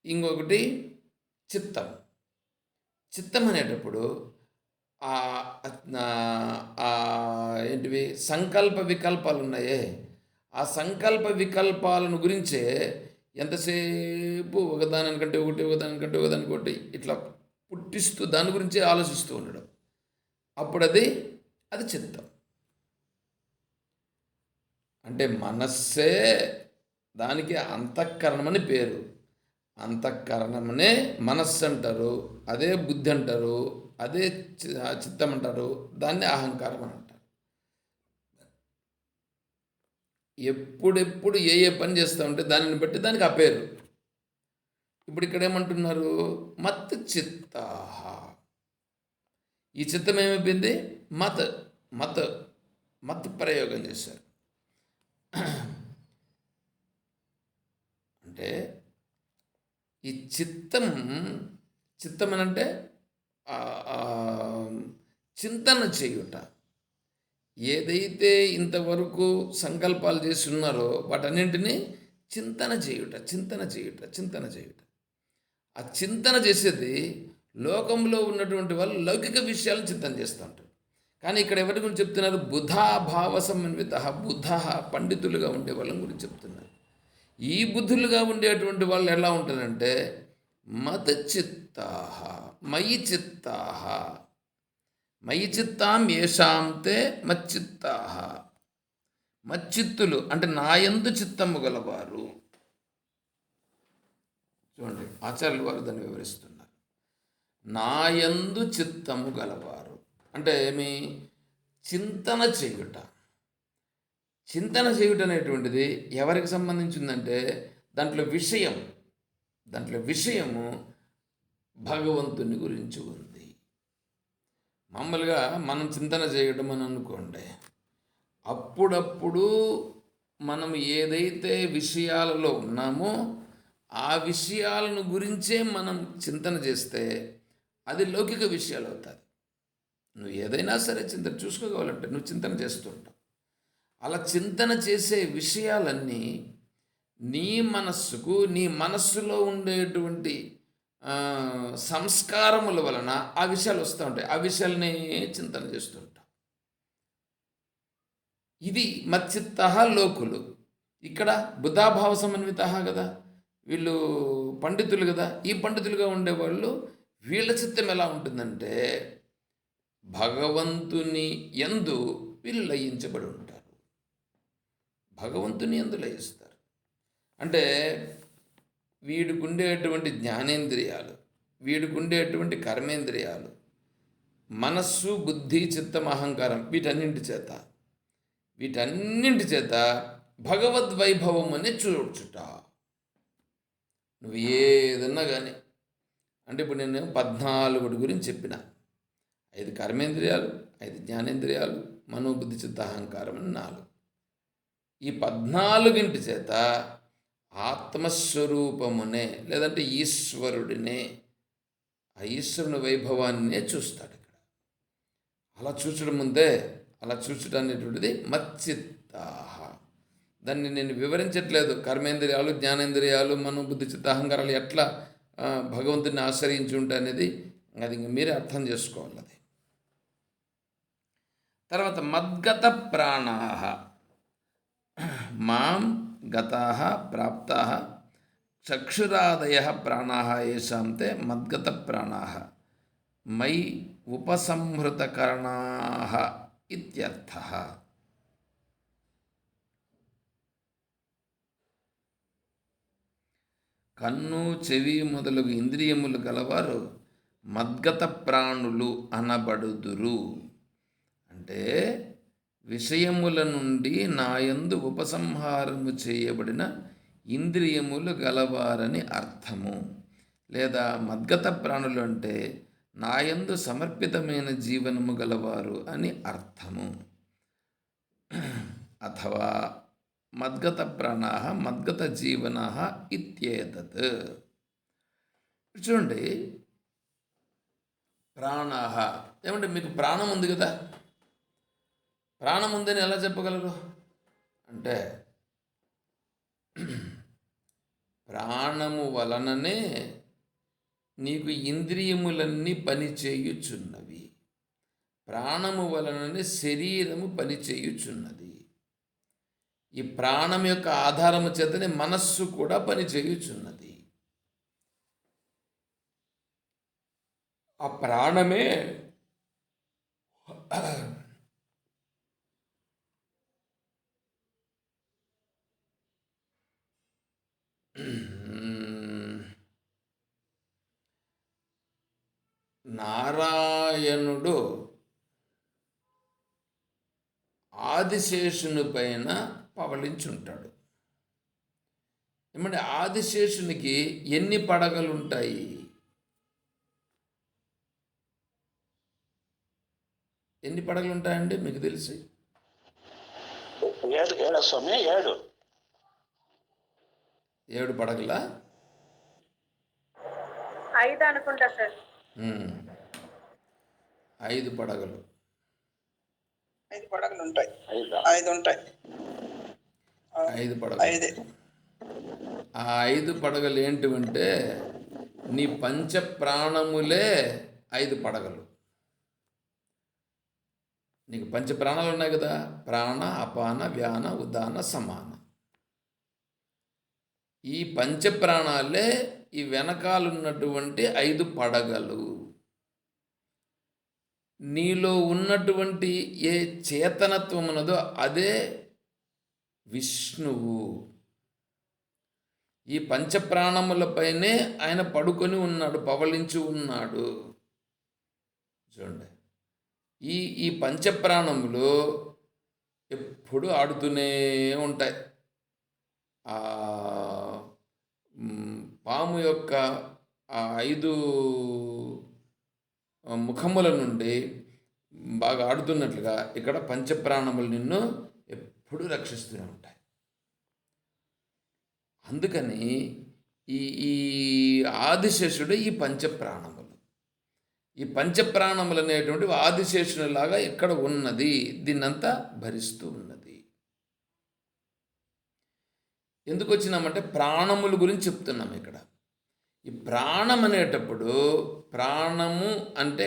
ఇంకొకటి చిత్తం. చిత్తం అనేటప్పుడు ఏంటివి సంకల్ప వికల్పాలు ఉన్నాయే, ఆ సంకల్ప వికల్పాలను గురించే ఎంతసేపు ఒకదానికంటే ఒకటి ఒకదానికంటే ఒకదానికొకటి ఇట్లా పుట్టిస్తూ దాని గురించే ఆలోచిస్తూ ఉండడం. అప్పుడు అది చిత్తం. అంటే మనస్సే దానికి అంతఃకరణమని పేరు. అంతఃకరణమనే మనస్సు అంటారు, అదే బుద్ధి అంటారు, అదే చిత్తం అంటారు, దాన్ని అహంకారం అని అంటారు. ఎప్పుడెప్పుడు ఏ పని చేస్తూ ఉంటే దానిని బట్టి దానికి ఆ పేరు. ఇప్పుడు ఇక్కడ ఏమంటున్నారు? మత్ చిత్తాః. ఈ చిత్తం ఏమైపోయింది? మత్ మత్ మత్ ప్రయోగం చేశారు. అంటే ఈ చిత్తం అని అంటే చింతన చేయుట. ఏదైతే ఇంతవరకు సంకల్పాలు చేసి ఉన్నారో వాటన్నింటినీ చింతన చేయుట. ఆ చింతన చేసేది లోకంలో ఉన్నటువంటి వాళ్ళు లౌకిక విషయాలను చింతన చేస్తూ ఉంటారు. కానీ ఇక్కడ ఎవరి గురించి చెప్తున్నారు? బుధాభావ సమన్విత, బుధ పండితులుగా ఉండే వాళ్ళని గురించి చెప్తున్నారు. ఈ బుద్ధులుగా ఉండేటువంటి వాళ్ళు ఎలా ఉంటారంటే మత చిత్తాః, మయి చిత్తాః, మయి చిత్తాం ఏషాంతే మచ్చిత్తాః. మచ్చిత్తులు అంటే నాయందు చిత్తము గలవారు. చూడండి, ఆచార్యులు వారు దాన్ని వివరిస్తున్నారు. నాయందు చిత్తము గలవారు అంటే ఏమి? చింతన చేయుట. చింతన చేయుట అనేటువంటిది ఎవరికి సంబంధించిందంటే దాంట్లో విషయము భగవంతుని గురించి ఉంది. మామూలుగా మనం చింతన చేయడం అని అనుకోండి, అప్పుడప్పుడు మనం ఏదైతే విషయాలలో ఉన్నామో ఆ విషయాలను గురించే మనం చింతన చేస్తే అది లౌకిక విషయాలు అవుతుంది. నువ్వు ఏదైనా సరే చింతన చూసుకోవాలంటే నువ్వు చింతన చేస్తుంటావు. అలా చింతన చేసే విషయాలన్నీ నీ మనస్సులో ఉండేటువంటి సంస్కారముల వలన ఆ విషయాలు వస్తూ ఉంటాయి. ఆ విషయాలనే చింతన చేస్తుంటాం. ఇది మచ్చిత్త లోకులు. ఇక్కడ బుధాభావ సమన్విత కదా, వీళ్ళు పండితులు కదా. ఈ పండితులుగా ఉండేవాళ్ళు వీళ్ళ చిత్తం ఎలా ఉంటుందంటే భగవంతుని యందు వీళ్ళు లయించబడి ఉంటారు. భగవంతుని యందు లయిస్తారు. అంటే వీడికి ఉండేటువంటి జ్ఞానేంద్రియాలు, వీడికి ఉండేటువంటి కర్మేంద్రియాలు, మనస్సు, బుద్ధి, చిత్తం, అహంకారం, వీటన్నింటి చేత భగవద్వైభవం అని చూచుట. నువ్వు ఏదన్నా కానీ, అంటే ఇప్పుడు నేను 14 గురించి చెప్పిన. 5 కర్మేంద్రియాలు, 5 జ్ఞానేంద్రియాలు, మనోబుద్ధి, చిత్త, అహంకారం అని 4. ఈ 14 చేత ఆత్మస్వరూపమునే, లేదంటే ఈశ్వరుడినే, ఆ ఈశ్వరుని వైభవాన్నే చూస్తాడు ఇక్కడ. అలా చూచడం ముందే, అలా చూచడం అనేటువంటిది మచ్చిత్తాహ. దాన్ని నేను వివరించట్లేదు. కర్మేంద్రియాలు, జ్ఞానేంద్రియాలు, మనోబుద్ధి, చిత్త, అహంకారాలు ఎట్లా భగవంతుని ఆశ్రయించి ఉంటాయి అనేది అది ఇంక మీరే అర్థం చేసుకోవాలి. అది తర్వాత మద్గత ప్రాణాహ, మాం గతాః ప్రాప్తాః చక్షురాదయః ప్రాణాః ఏషాం తే మద్గత ప్రాణాః మయి ఉపసంహృతకరణాః ఇత్యర్థః. కన్ను, చెవి మొదలగు ఇంద్రియములు గలవారు మద్గత ప్రాణులు అనబడుదురు. అంటే విషయముల నుండి నాయందు ఉపసంహారము చేయబడిన ఇంద్రియములు గలవారని అర్థము. లేదా మద్గత ప్రాణులు అంటే నాయందు సమర్పితమైన జీవనము గలవారు అని అర్థము. అథవా మద్గత ప్రాణాః మద్గత జీవనాః ఇత్యేతత్. చూడండి, ప్రాణాః ఏమంటే మీకు ప్రాణం ఉంది కదా, ప్రాణం ఉందని ఎలా చెప్పగలరు అంటే ప్రాణము వలననే నీకు ఇంద్రియములన్నీ పనిచేయుచున్నవి, ప్రాణము వలననే శరీరము పనిచేయుచున్నది. ఈ ప్రాణం యొక్క ఆధారము చేతనే మనస్సు కూడా పనిచేయుచున్నది. ఆ ప్రాణమే నారాయణుడు ఆదిశేషుని పైన పవళించుంటాడు. ఏమంటే ఆదిశేషునికి ఎన్ని పడగలు ఉంటాయి? ఎన్ని పడగలు ఉంటాయండి మీకు తెలిసి? 7 పడగలా? 5 అనుకుంటా సార్. 5 పడగలు. 5 పడగలు ఉంటాయి. 5 ఉంటాయి. 5 పడగలు. ఆ 5 పడగలు ఏంటివంటే నీ పంచ ప్రాణములే 5 పడగలు. నీకు పంచ ప్రాణాలు ఉన్నాయి కదా, ప్రాణ, అపాన, వ్యాన, ఉదాన, సమాన. ఈ పంచ ప్రాణాలే ఈ వెనకాలన్నటువంటి 5 పడగలు. నీలో ఉన్నటువంటి ఏ చేతనత్వం ఉన్నదో అదే విష్ణువు. ఈ పంచప్రాణములపైనే ఆయన పడుకొని ఉన్నాడు, పవళించి ఉన్నాడు. చూడండి, ఈ పంచప్రాణములు ఎప్పుడు ఆడుతూనే ఉంటాయి. పాము యొక్క ఆ 5 ముఖముల నుండి బాగా ఆడుతున్నట్లుగా ఇక్కడ పంచప్రాణములు నిన్ను ఎప్పుడూ రక్షిస్తూనే ఉంటాయి. అందుకని ఈ ఆదిశేషుడు ఈ పంచప్రాణములు, ఈ పంచప్రాణములు అనేటువంటి ఆదిశేషునిలాగా ఇక్కడ ఉన్నది, దీన్నంతా భరిస్తూ ఉన్నది. ఎందుకు వచ్చినామంటే ప్రాణముల గురించి చెప్తున్నాం ఇక్కడ. ఈ ప్రాణం అనేటప్పుడు ప్రాణము అంటే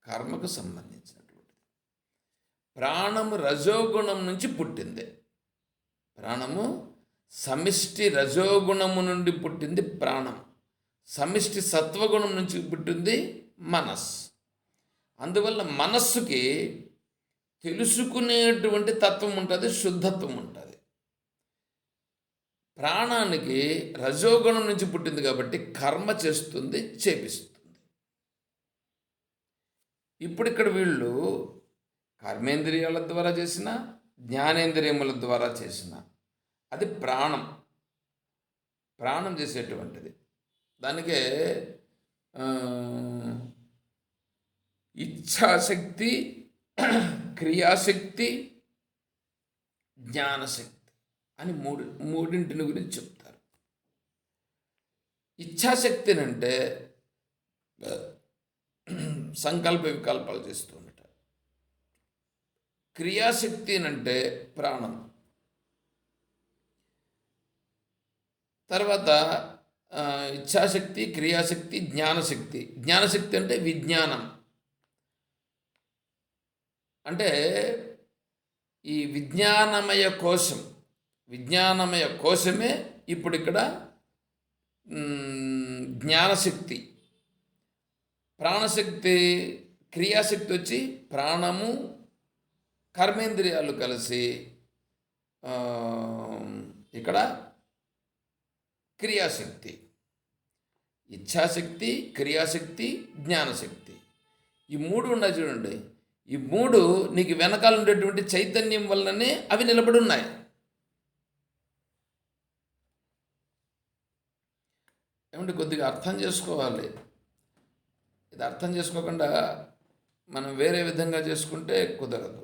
కర్మకు సంబంధించినటువంటిది. ప్రాణము రజోగుణం నుంచి పుట్టింది. ప్రాణము సమిష్టి రజోగుణము నుండి పుట్టింది ప్రాణం, సమిష్టి సత్వగుణం నుంచి పుట్టింది మనస్సు. అందువల్ల మనస్సుకి తెలుసుకునేటువంటి తత్వం ఉంటుంది, శుద్ధత్వం ఉంటుంది. ప్రాణానికి రజోగుణం నుంచి పుట్టింది కాబట్టి కర్మ చేస్తుంది, చేపిస్తుంది. ఇప్పుడు ఇక్కడ వీళ్ళు కర్మేంద్రియాల ద్వారా చేసిన, జ్ఞానేంద్రియముల ద్వారా చేసిన, అది ప్రాణం చేసేటువంటిది. దానికే ఇచ్ఛాశక్తి, క్రియాశక్తి, జ్ఞానశక్తి అని మూడింటిని గురించి చెప్తారు. ఇచ్ఛాశక్తినంటే సంకల్ప వికల్పాలు చేస్తూ ఉంటారు. క్రియాశక్తి అంటే ప్రాణం. తర్వాత ఇచ్ఛాశక్తి, క్రియాశక్తి, జ్ఞానశక్తి. జ్ఞానశక్తి అంటే విజ్ఞానం. అంటే ఈ విజ్ఞానమయ కోశమే ఇప్పుడు ఇక్కడ జ్ఞానశక్తి. ప్రాణశక్తి, క్రియాశక్తి వచ్చి ప్రాణము, కర్మేంద్రియాలు కలిసి ఇక్కడ క్రియాశక్తి. ఇచ్ఛాశక్తి, క్రియాశక్తి, జ్ఞానశక్తి, ఈ మూడు ఉన్నాయి చూడండి. ఈ మూడు నీకు వెనకాల ఉండేటువంటి చైతన్యం వల్లనే అవి నిలబడి ఉన్నాయి. ఏమంటే కొద్దిగా అర్థం చేసుకోవాలి. ఇది అర్థం చేసుకోకుండా మనం వేరే విధంగా చేసుకుంటే కుదరదు.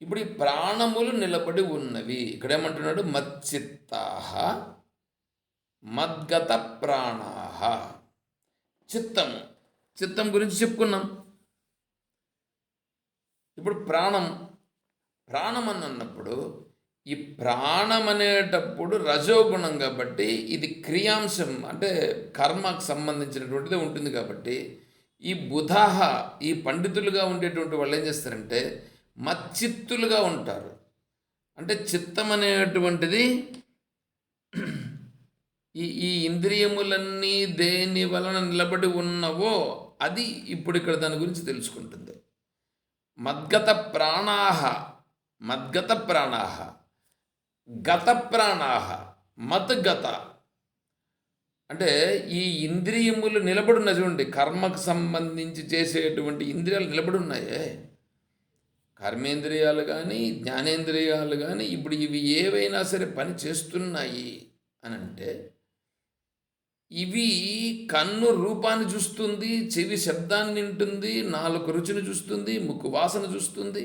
ఇప్పుడు ఈ ప్రాణములు నిలబడి ఉన్నవి. ఇక్కడేమంటున్నాడు? మచ్చిత్తాహ మద్గత ప్రాణాహ. చిత్తం గురించి చెప్పుకున్నాం. ఇప్పుడు ప్రాణం అని అన్నప్పుడు ఈ ప్రాణం అనేటప్పుడు రజోగుణం కాబట్టి ఇది క్రియాంశం, అంటే కర్మకు సంబంధించినటువంటిదే ఉంటుంది. కాబట్టి ఈ బుధాహ, ఈ పండితులుగా ఉండేటువంటి వాళ్ళు ఏం చేస్తారంటే మచ్చిత్తులుగా ఉంటారు. అంటే చిత్తం అనేటువంటిది ఈ ఇంద్రియములన్నీ దేని వలన నిలబడి ఉన్నవో అది ఇప్పుడు ఇక్కడ దాని గురించి తెలుసుకుంటుంది. మద్గత ప్రాణాహ గత ప్రాణాహ మద్గత. అంటే ఈ ఇంద్రియములు నిలబడున్న చూడండి, కర్మకు సంబంధించి చేసేటువంటి ఇంద్రియాలు నిలబడున్నాయే, కర్మేంద్రియాలు కానీ జ్ఞానేంద్రియాలు కానీ ఇప్పుడు ఇవి ఏవైనా సరే పని చేస్తున్నాయి అని అంటే ఇవి కన్ను రూపాన్ని చూస్తుంది, చెవి శబ్దాన్ని వింటుంది, నాలుక రుచిని చూస్తుంది, ముక్కు వాసన చూస్తుంది,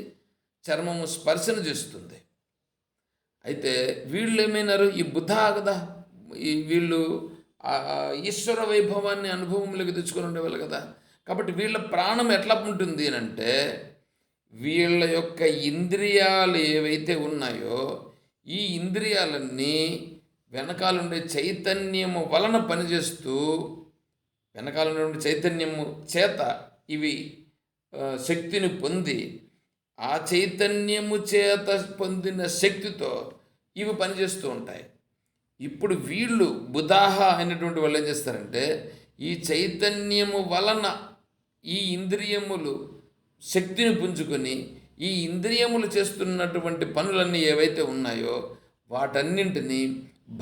చర్మము స్పర్శన చేస్తుంది. అయితే వీళ్ళు ఏమైనారు? ఈ బుద్ధ కదా, వీళ్ళు ఈశ్వర వైభవాన్ని అనుభవంలోకి తెచ్చుకొని ఉండేవాళ్ళు కదా. కాబట్టి వీళ్ళ ప్రాణం ఎట్లా ఉంటుంది అని అంటే వీళ్ళ యొక్క ఇంద్రియాలు ఏవైతే ఉన్నాయో ఈ ఇంద్రియాలన్నీ వెనకాలండే చైతన్యము వలన పనిచేస్తూ, వెనకాలండే చైతన్యము చేత ఇవి శక్తిని పొంది, ఆ చైతన్యము చేత పొందిన శక్తితో ఇవి పనిచేస్తూ ఉంటాయి. ఇప్పుడు వీళ్ళు బుధాహ అయినటువంటి వాళ్ళు ఏం చేస్తారంటే ఈ చైతన్యము వలన ఈ ఇంద్రియములు శక్తిని పుంజుకొని ఈ ఇంద్రియములు చేస్తున్నటువంటి పనులన్నీ ఏవైతే ఉన్నాయో వాటన్నింటినీ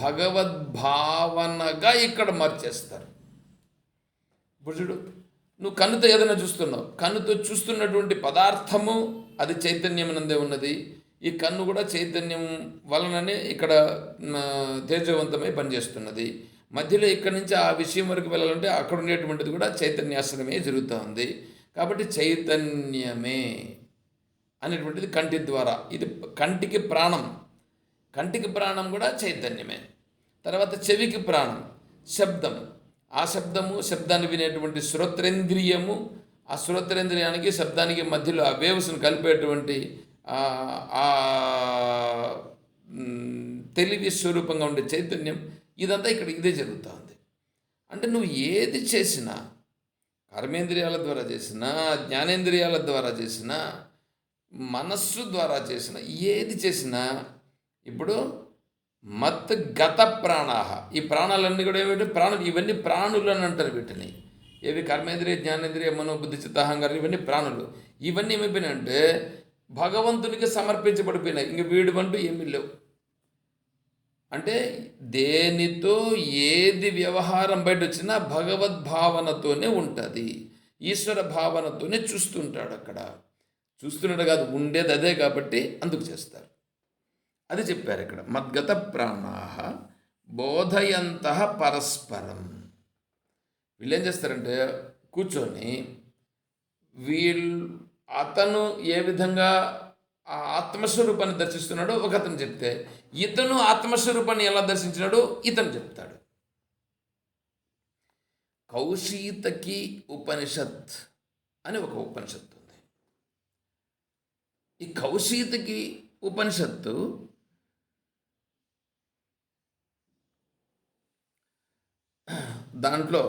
భగవద్భావనగా ఇక్కడ మార్చేస్తారు. ఇప్పుడు చూడు, నువ్వు కన్నుతో ఏదైనా చూస్తున్నావు, కన్నుతో చూస్తున్నటువంటి పదార్థము అది చైతన్యమునందే ఉన్నది. ఈ కన్ను కూడా చైతన్యం వలననే ఇక్కడ తేజవంతమై పనిచేస్తున్నది. మధ్యలో ఇక్కడి నుంచి ఆ విషయం వరకు వెళ్ళాలంటే అక్కడ ఉండేటువంటిది కూడా చైతన్యాశ్రమే జరుగుతూ ఉంది. కాబట్టి చైతన్యమే అనేటువంటిది కంటి ద్వారా, ఇది కంటికి ప్రాణం కూడా చైతన్యమే. తర్వాత చెవికి ప్రాణం శబ్దం, ఆ శబ్దాన్ని వినేటువంటి శ్రోత్రేంద్రియము, ఆ శ్రోత్రేంద్రియానికి శబ్దానికి మధ్యలో ఆ వేవ్స్ను కలిపేటువంటి తెలివి స్వరూపంగా ఉండే చైతన్యం, ఇదంతా ఇక్కడ ఇదే జరుగుతూ ఉంది. అంటే నువ్వు ఏది చేసినా, కర్మేంద్రియాల ద్వారా చేసినా, జ్ఞానేంద్రియాల ద్వారా చేసినా, మనస్సు ద్వారా చేసినా, ఏది చేసినా ఇప్పుడు మత్ గత ప్రాణాహ, ఈ ప్రాణాలన్నీ కూడా ఏమిటి? ఇవన్నీ ప్రాణులు అని అంటారు వీటిని. ఏవి? కర్మేంద్రియ, జ్ఞానేంద్రియ, మనోబుద్ధి, చిత్తాహంకారం, ఇవన్నీ ప్రాణులు. ఇవన్నీ ఏమైపోయినాయంటే భగవంతునికి సమర్పించబడిపోయినాయి. ఇంక వీడు అంటూ ఏమీ లేవు. అంటే దేనితో ఏది వ్యవహారం బయట వచ్చినా భగవద్భావనతోనే ఉంటుంది, ఈశ్వర భావనతోనే చూస్తుంటాడు. అక్కడ చూస్తున్నాడు కాదు, ఉండేది అదే కాబట్టి అందుకు చేస్తారు. అది చెప్పారు ఇక్కడ. మద్గత ప్రాణాహ బోధయంత పరస్పరం. వీళ్ళు ఏం చేస్తారంటే కూర్చొని అతను ఏ విధంగా ఆ ఆత్మస్వరూపాన్ని దర్శిస్తున్నాడో ఒక అతను చెప్తే, ఇతను ఆత్మస్వరూపాన్ని ఎలా దర్శించినాడో ఇతను చెప్తాడు. కౌశీతకి ఉపనిషత్ అని ఒక ఉపనిషత్తు ఉంది. ఈ కౌశీతకి ఉపనిషత్తు దాంట్లో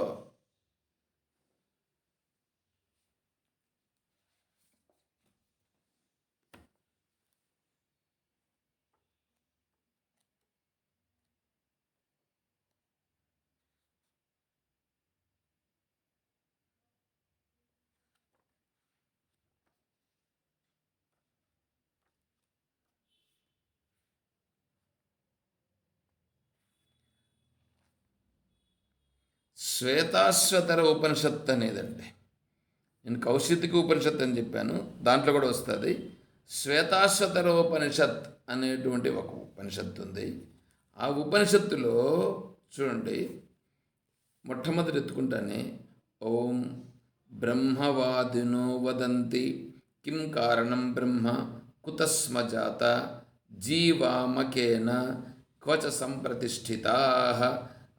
శ్వేతాశ్వతర ఉపనిషత్తు అనేదండి. నేను కౌశితికి ఉపనిషత్తు అని చెప్పాను, దాంట్లో కూడా వస్తుంది. శ్వేతాశ్వతర ఉపనిషత్ అనేటువంటి ఒక ఉపనిషత్తు ఉంది. ఆ ఉపనిషత్తులో చూడండి, మొట్టమొదటి ఎత్తుకుంటానే ఓం బ్రహ్మవాదినో వదంతి కిం కారణం బ్రహ్మ కుతస్మ జాత జీవామకేన క్వచ సంప్రతిష్ఠితా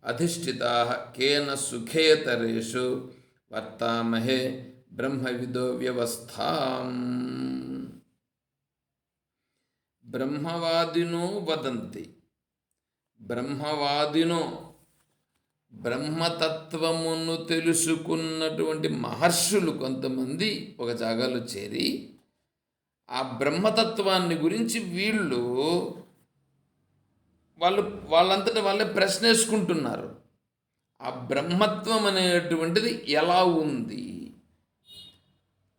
అధిష్ఠితా కేన సుఖేతరేషు వర్తామహే బ్రహ్మవిదో వ్యవస్థాం. బ్రహ్మవాదినో వదంతి, బ్రహ్మవాదినో బ్రహ్మతత్వమును తెలుసుకున్నటువంటి మహర్షులు కొంతమంది ఒక జాగాలో చేరి ఆ బ్రహ్మతత్వాన్ని గురించి వాళ్ళంతటా వాళ్ళే ప్రశ్న వేసుకుంటున్నారు. ఆ బ్రహ్మత్వం అనేటువంటిది ఎలా ఉంది?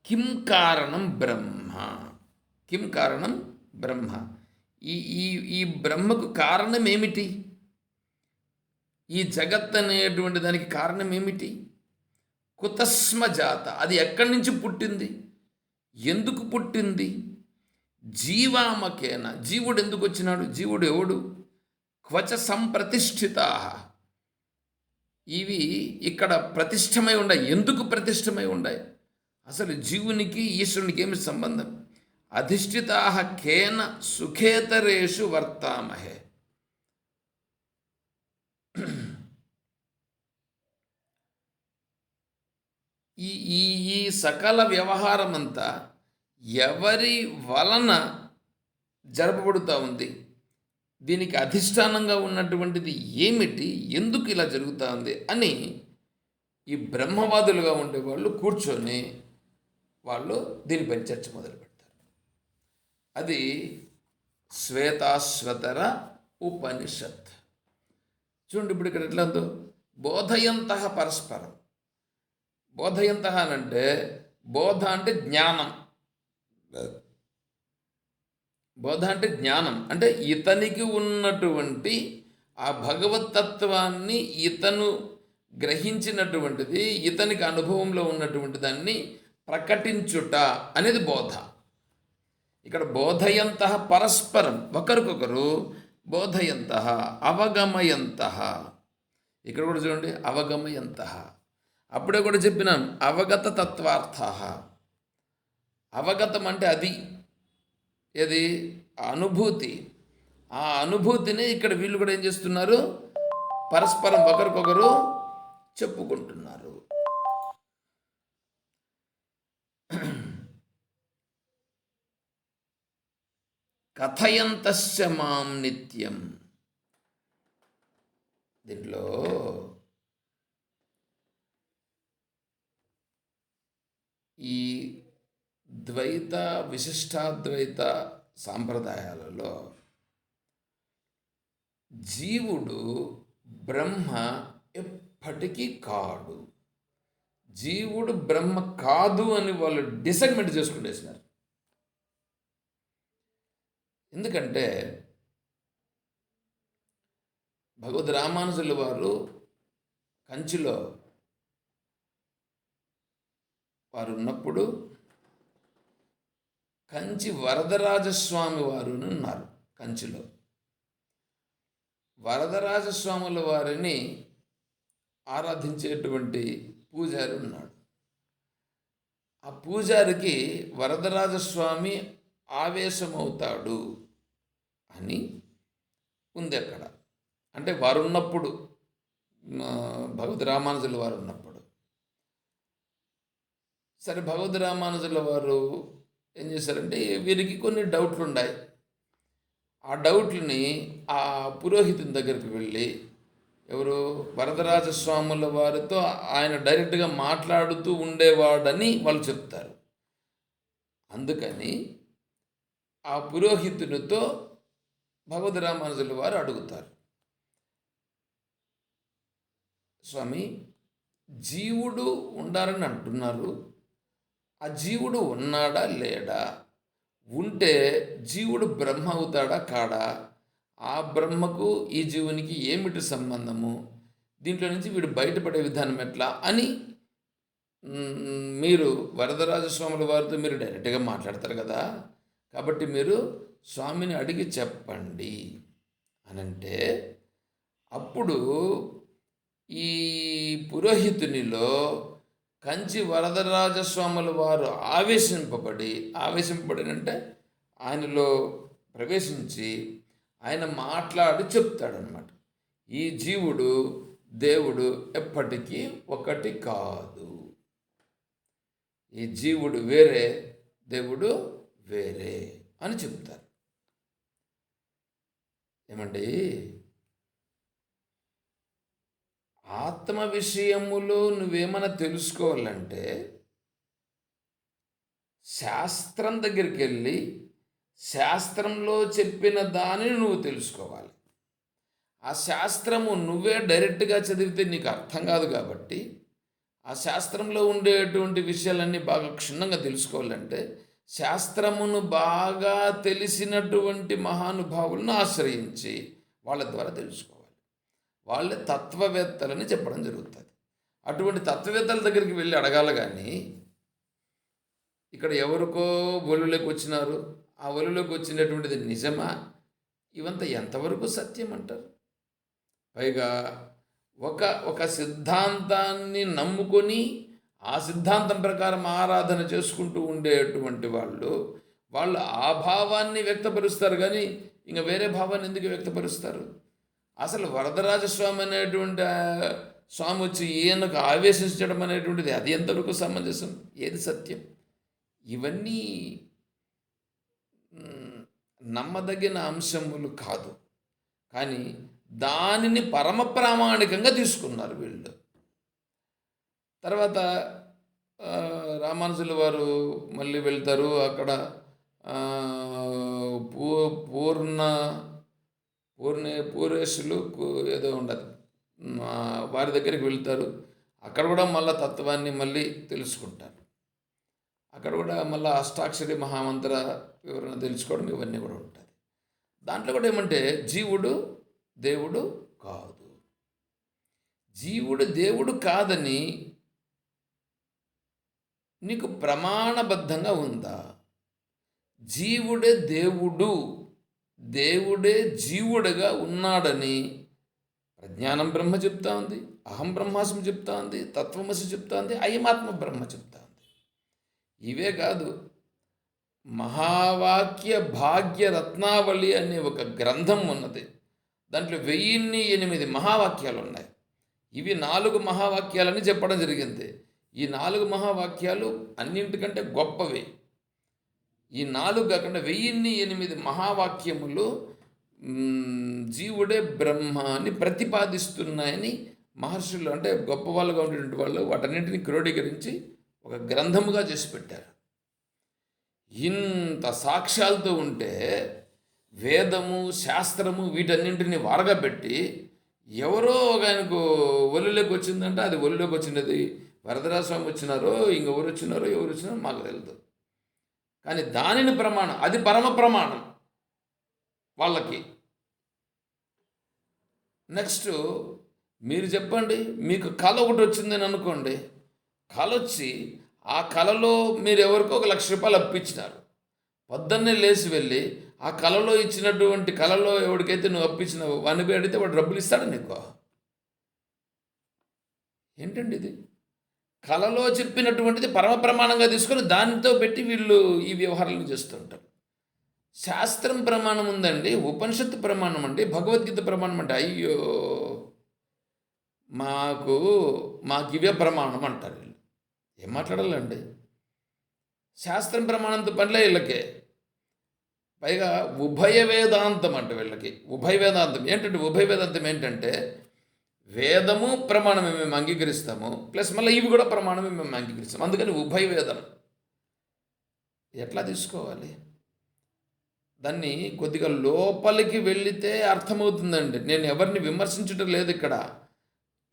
కిం కారణం బ్రహ్మ, కిం కారణం బ్రహ్మ, ఈ ఈ ఈ బ్రహ్మకు కారణం ఏమిటి? ఈ జగత్ అనేటువంటి దానికి కారణం ఏమిటి? కుతస్మ జాత, అది ఎక్కడి నుంచి పుట్టింది, ఎందుకు పుట్టింది? జీవామకేన, జీవుడు ఎందుకు వచ్చినాడు, జీవుడు ఎవడు? క్వచ సంప్రతిష్ఠితా, ఇవి ఇక్కడ ప్రతిష్టమై ఉన్నాయి. ఎందుకు ప్రతిష్టమై ఉన్నాయి? అసలు జీవునికి ఈశ్వరునికి ఏమి సంబంధం? అధిష్ఠితా కేన సుఖేతరేషు వర్తామహే. ఈ ఈ ఈ సకల వ్యవహారం అంతా ఎవరి వలన జరపబడుతూ ఉంది? దీనికి అధిష్టానంగా ఉన్నటువంటిది ఏమిటి? ఎందుకు ఇలా జరుగుతూ ఉంది అని ఈ బ్రహ్మవాదులుగా ఉండేవాళ్ళు కూర్చొని వాళ్ళు దీనిపై చర్చ మొదలు పెడతారు. అది శ్వేతాశ్వతర ఉపనిషత్. చూడండి, ఇప్పుడు ఇక్కడ ఎట్లా ఉందో, బోధయంత పరస్పరం. బోధయంత అంటే బోధ అంటే జ్ఞానం, బోధ అంటే జ్ఞానం, అంటే ఇతనికి ఉన్నటువంటి ఆ భగవతత్వాన్ని ఇతను గ్రహించినటువంటిది, ఇతనికి అనుభవంలో ఉన్నటువంటి దాన్ని ప్రకటించుట అనేది బోధ. ఇక్కడ బోధయంత పరస్పరం, ఒకరికొకరు బోధయంత అవగమయంత. ఇక్కడ కూడా చూడండి, అవగమయంత. అప్పుడే కూడా చెప్పినాం అవగత తత్వార్థ. అవగతం అంటే అది ఏది? అనుభూతి. ఆ అనుభూతిని ఇక్కడ వీళ్ళు కూడా ఏం చేస్తున్నారు? పరస్పరం ఒకరికొకరు చెప్పుకుంటున్నారు. కథయంతస్య మాం నిత్యం. దీంట్లో ఈ ద్వైత విశిష్టాద్వైత సాంప్రదాయాలలో జీవుడు బ్రహ్మ ఎప్పటికీ కాడు, జీవుడు బ్రహ్మ కాదు అని వాళ్ళు డిసైడ్మెంట్ చేసుకునేసినారు. ఎందుకంటే భగవద్ రామానుజుల వారు కంచిలో వారు ఉన్నప్పుడు కంచి వరదరాజస్వామి వారు అని ఉన్నారు కంచిలో. వరదరాజస్వాముల వారిని ఆరాధించేటువంటి పూజారి ఉన్నాడు. ఆ పూజారికి వరదరాజస్వామి ఆవేశమవుతాడు అని ఉంది అక్కడ. అంటే వారు ఉన్నప్పుడు, భగవద్ రామానుజుల వారు ఉన్నప్పుడు. సరే, భగవద్ రామానుజుల వారు ఏం చేశారంటే వీరికి కొన్ని డౌట్లు ఉన్నాయి. ఆ డౌట్లని ఆ పురోహితుని దగ్గరికి వెళ్ళి, ఎవరు వరదరాజస్వాముల వారితో ఆయన డైరెక్ట్గా మాట్లాడుతూ ఉండేవాడని వాళ్ళు చెప్తారు. అందుకని ఆ పురోహితునితో భగవద్ రామానుజుల వారు అడుగుతారు, స్వామి, జీవుడు ఉండాలని అంటున్నారు, ఆ జీవుడు ఉన్నాడా లేడా? ఉంటే జీవుడు బ్రహ్మ అవుతాడా కాడా? ఆ బ్రహ్మకు ఈ జీవునికి ఏమిటి సంబంధము? దీంట్లో నుంచి వీడు బయటపడే విధానం ఎట్లా అని మీరు వరదరాజస్వాముల వారితో మీరు డైరెక్ట్గా మాట్లాడతారు కదా, కాబట్టి మీరు స్వామిని అడిగి చెప్పండి అనంటే, అప్పుడు ఈ పురోహితునిలో కంచి వరదరాజస్వాముల వారు ఆవేశింపబడినంటే ఆయనలో ప్రవేశించి ఆయన మాట్లాడి చెప్తాడనమాట, ఈ జీవుడు దేవుడు ఎప్పటికీ ఒకటి కాదు, ఈ జీవుడు వేరే, దేవుడు వేరే అని చెప్తారు. ఏమండి, ఆత్మ విషయములో నువ్వేమైనా తెలుసుకోవాలంటే శాస్త్రం దగ్గరికి వెళ్ళి శాస్త్రంలో చెప్పిన దానిని నువ్వు తెలుసుకోవాలి. ఆ శాస్త్రము నువ్వే డైరెక్ట్గా చదివితే నీకు అర్థం కాదు కాబట్టి, ఆ శాస్త్రంలో ఉండేటువంటి విషయాలన్నీ బాగా క్షుణ్ణంగా తెలుసుకోవాలంటే శాస్త్రమును బాగా తెలిసినటువంటి మహానుభావులను ఆశ్రయించి వాళ్ళ ద్వారా తెలుసుకోవాలి. వాళ్ళే తత్వవేత్తలని చెప్పడం జరుగుతుంది. అటువంటి తత్వవేత్తల దగ్గరికి వెళ్ళి అడగాలి కానీ, ఇక్కడ ఎవరికో ఒలులోకి వచ్చినారు, ఆ ఒలులోకి వచ్చినటువంటిది నిజమా, ఇవంతా ఎంతవరకు సత్యం అంటారు? పైగా ఒక సిద్ధాంతాన్ని నమ్ముకొని ఆ సిద్ధాంతం ప్రకారం ఆరాధన చేసుకుంటూ ఉండేటువంటి వాళ్ళు ఆ భావాన్ని వ్యక్తపరుస్తారు కానీ ఇంకా వేరే భావాన్ని ఎందుకు వ్యక్తపరుస్తారు? అసలు వరదరాజస్వామి అనేటువంటి స్వామి వచ్చి ఈయనకు ఆవేశించడం అనేటువంటిది అది ఎంతవరకు సమంజసం, ఏది సత్యం? ఇవన్నీ నమ్మదగిన అంశములు కాదు, కానీ దానిని పరమ ప్రామాణికంగా తీసుకున్నారు వీళ్ళు. తర్వాత రామానుజుల వారు మళ్ళీ వెళ్తారు. అక్కడ పూరేశులు ఏదో ఉండదు, వారి దగ్గరికి వెళ్తారు. అక్కడ కూడా మళ్ళీ తత్వాన్ని మళ్ళీ తెలుసుకుంటారు. అక్కడ కూడా మళ్ళీ అష్టాక్షరి మహామంత్ర వివరణ తెలుసుకోవడం ఇవన్నీ కూడా ఉంటుంది. దాంట్లో కూడా ఏమంటే జీవుడు దేవుడు కాదు, జీవుడు దేవుడు కాదని నీకు ప్రమాణబద్ధంగా ఉందా? జీవుడే దేవుడు, దేవుడే జీవుడుగా ఉన్నాడని ప్రజ్ఞానం బ్రహ్మ చెప్తా ఉంది, అహం బ్రహ్మాస్మి చెప్తా ఉంది, తత్వమసి చెప్తా ఉంది, అయమాత్మ బ్రహ్మ చెప్తా ఉంది. ఇవే కాదు, మహావాక్య భాగ్య రత్నావళి అనే ఒక గ్రంథం ఉన్నది. దాంట్లో 1008 మహావాక్యాలు ఉన్నాయి. ఇవి 4 మహావాక్యాలని చెప్పడం జరిగింది. ఈ 4 మహావాక్యాలు అన్నింటికంటే గొప్పవి. ఈ 4 కాకుండా 1008 మహావాక్యములు జీవుడే బ్రహ్మ అని ప్రతిపాదిస్తున్నాయని మహర్షులు, అంటే గొప్ప వాళ్ళుగా ఉండేటువంటి వాళ్ళు వాటన్నింటినీ క్రోడీకరించి ఒక గ్రంథముగా చేసి పెట్టారు. ఇంత సాక్ష్యాలతో ఉంటే వేదము శాస్త్రము వీటన్నింటినీ వారగా పెట్టి ఎవరో ఒక ఆయనకు ఒలిలోకి వచ్చిందంటే అది ఒలిలోకి వచ్చినది వరదరాజస్వామి వచ్చినారో ఇంకెవరు వచ్చినారో మాకు తెలియదు. కానీ దానిని ప్రమాణం, అది పరమ ప్రమాణం వాళ్ళకి. నెక్స్ట్ మీరు చెప్పండి, మీకు కళ ఒకటి వచ్చిందని అనుకోండి. కళ వచ్చి ఆ కళలో మీరు ఎవరికో ₹1,00,000 అప్పించినారు. పొద్దున్నే లేచి వెళ్ళి ఆ కళలో ఇచ్చినటువంటి కళలో ఎవరికైతే నువ్వు అప్పించినావో వాడిని పోయి అడిగితే వాడు డబ్బులు ఇస్తాడా నీకు? ఏంటండి ఇది? కళలో చెప్పినటువంటిది పరమ ప్రమాణంగా తీసుకొని దానితో పెట్టి వీళ్ళు ఈ వ్యవహారాలను చేస్తుంటారు. శాస్త్రం ప్రమాణం ఉందండి, ఉపనిషత్తు ప్రమాణం అండి, భగవద్గీత ప్రమాణం అంటే అయ్యో మాకు మాకు ఇవే ప్రమాణం అంటారు వీళ్ళు. ఏం మాట్లాడాలండి? శాస్త్రం ప్రమాణంతో పనిలే వీళ్ళకే. పైగా ఉభయ వేదాంతం అంట వీళ్ళకి. ఉభయ వేదాంతం ఏంటంటే, ఉభయ వేదాంతం ఏంటంటే వేదము ప్రమాణమే మేము అంగీకరిస్తాము, ప్లస్ మళ్ళీ ఇవి కూడా ప్రమాణమే మేము అంగీకరిస్తాము. అందుకని ఉభయ వేదం ఎట్లా తీసుకోవాలి? దాన్ని కొద్దిగా లోపలికి వెళితే అర్థమవుతుందండి. నేను ఎవరిని విమర్శించడం లేదు ఇక్కడ.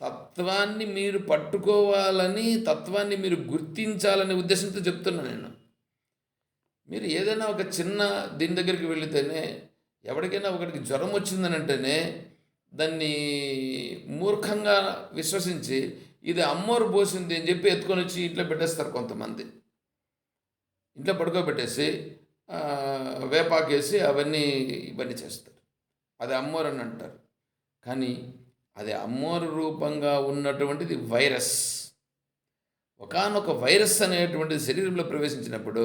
తత్వాన్ని మీరు పట్టుకోవాలని, తత్వాన్ని మీరు గుర్తించాలనే ఉద్దేశంతో చెప్తున్నా నేను. మీరు ఏదైనా ఒక చిన్న దీని దగ్గరికి వెళితేనే, ఎవరికైనా ఒకటికి జ్వరం వచ్చిందని అంటేనే దాన్ని మూర్ఖంగా విశ్వసించి ఇది అమ్మోరు పోసింది అని చెప్పి ఎత్తుకొని వచ్చి ఇంట్లో పెట్టేస్తారు కొంతమంది. ఇంట్లో పడుకోబెట్టేసి వేపాకేసి ఇవన్నీ చేస్తారు. అది అమ్మోరు అని అంటారు. కానీ అది అమ్మోరు రూపంగా ఉన్నటువంటిది వైరస్. ఒకానొక వైరస్ అనేటువంటిది శరీరంలో ప్రవేశించినప్పుడు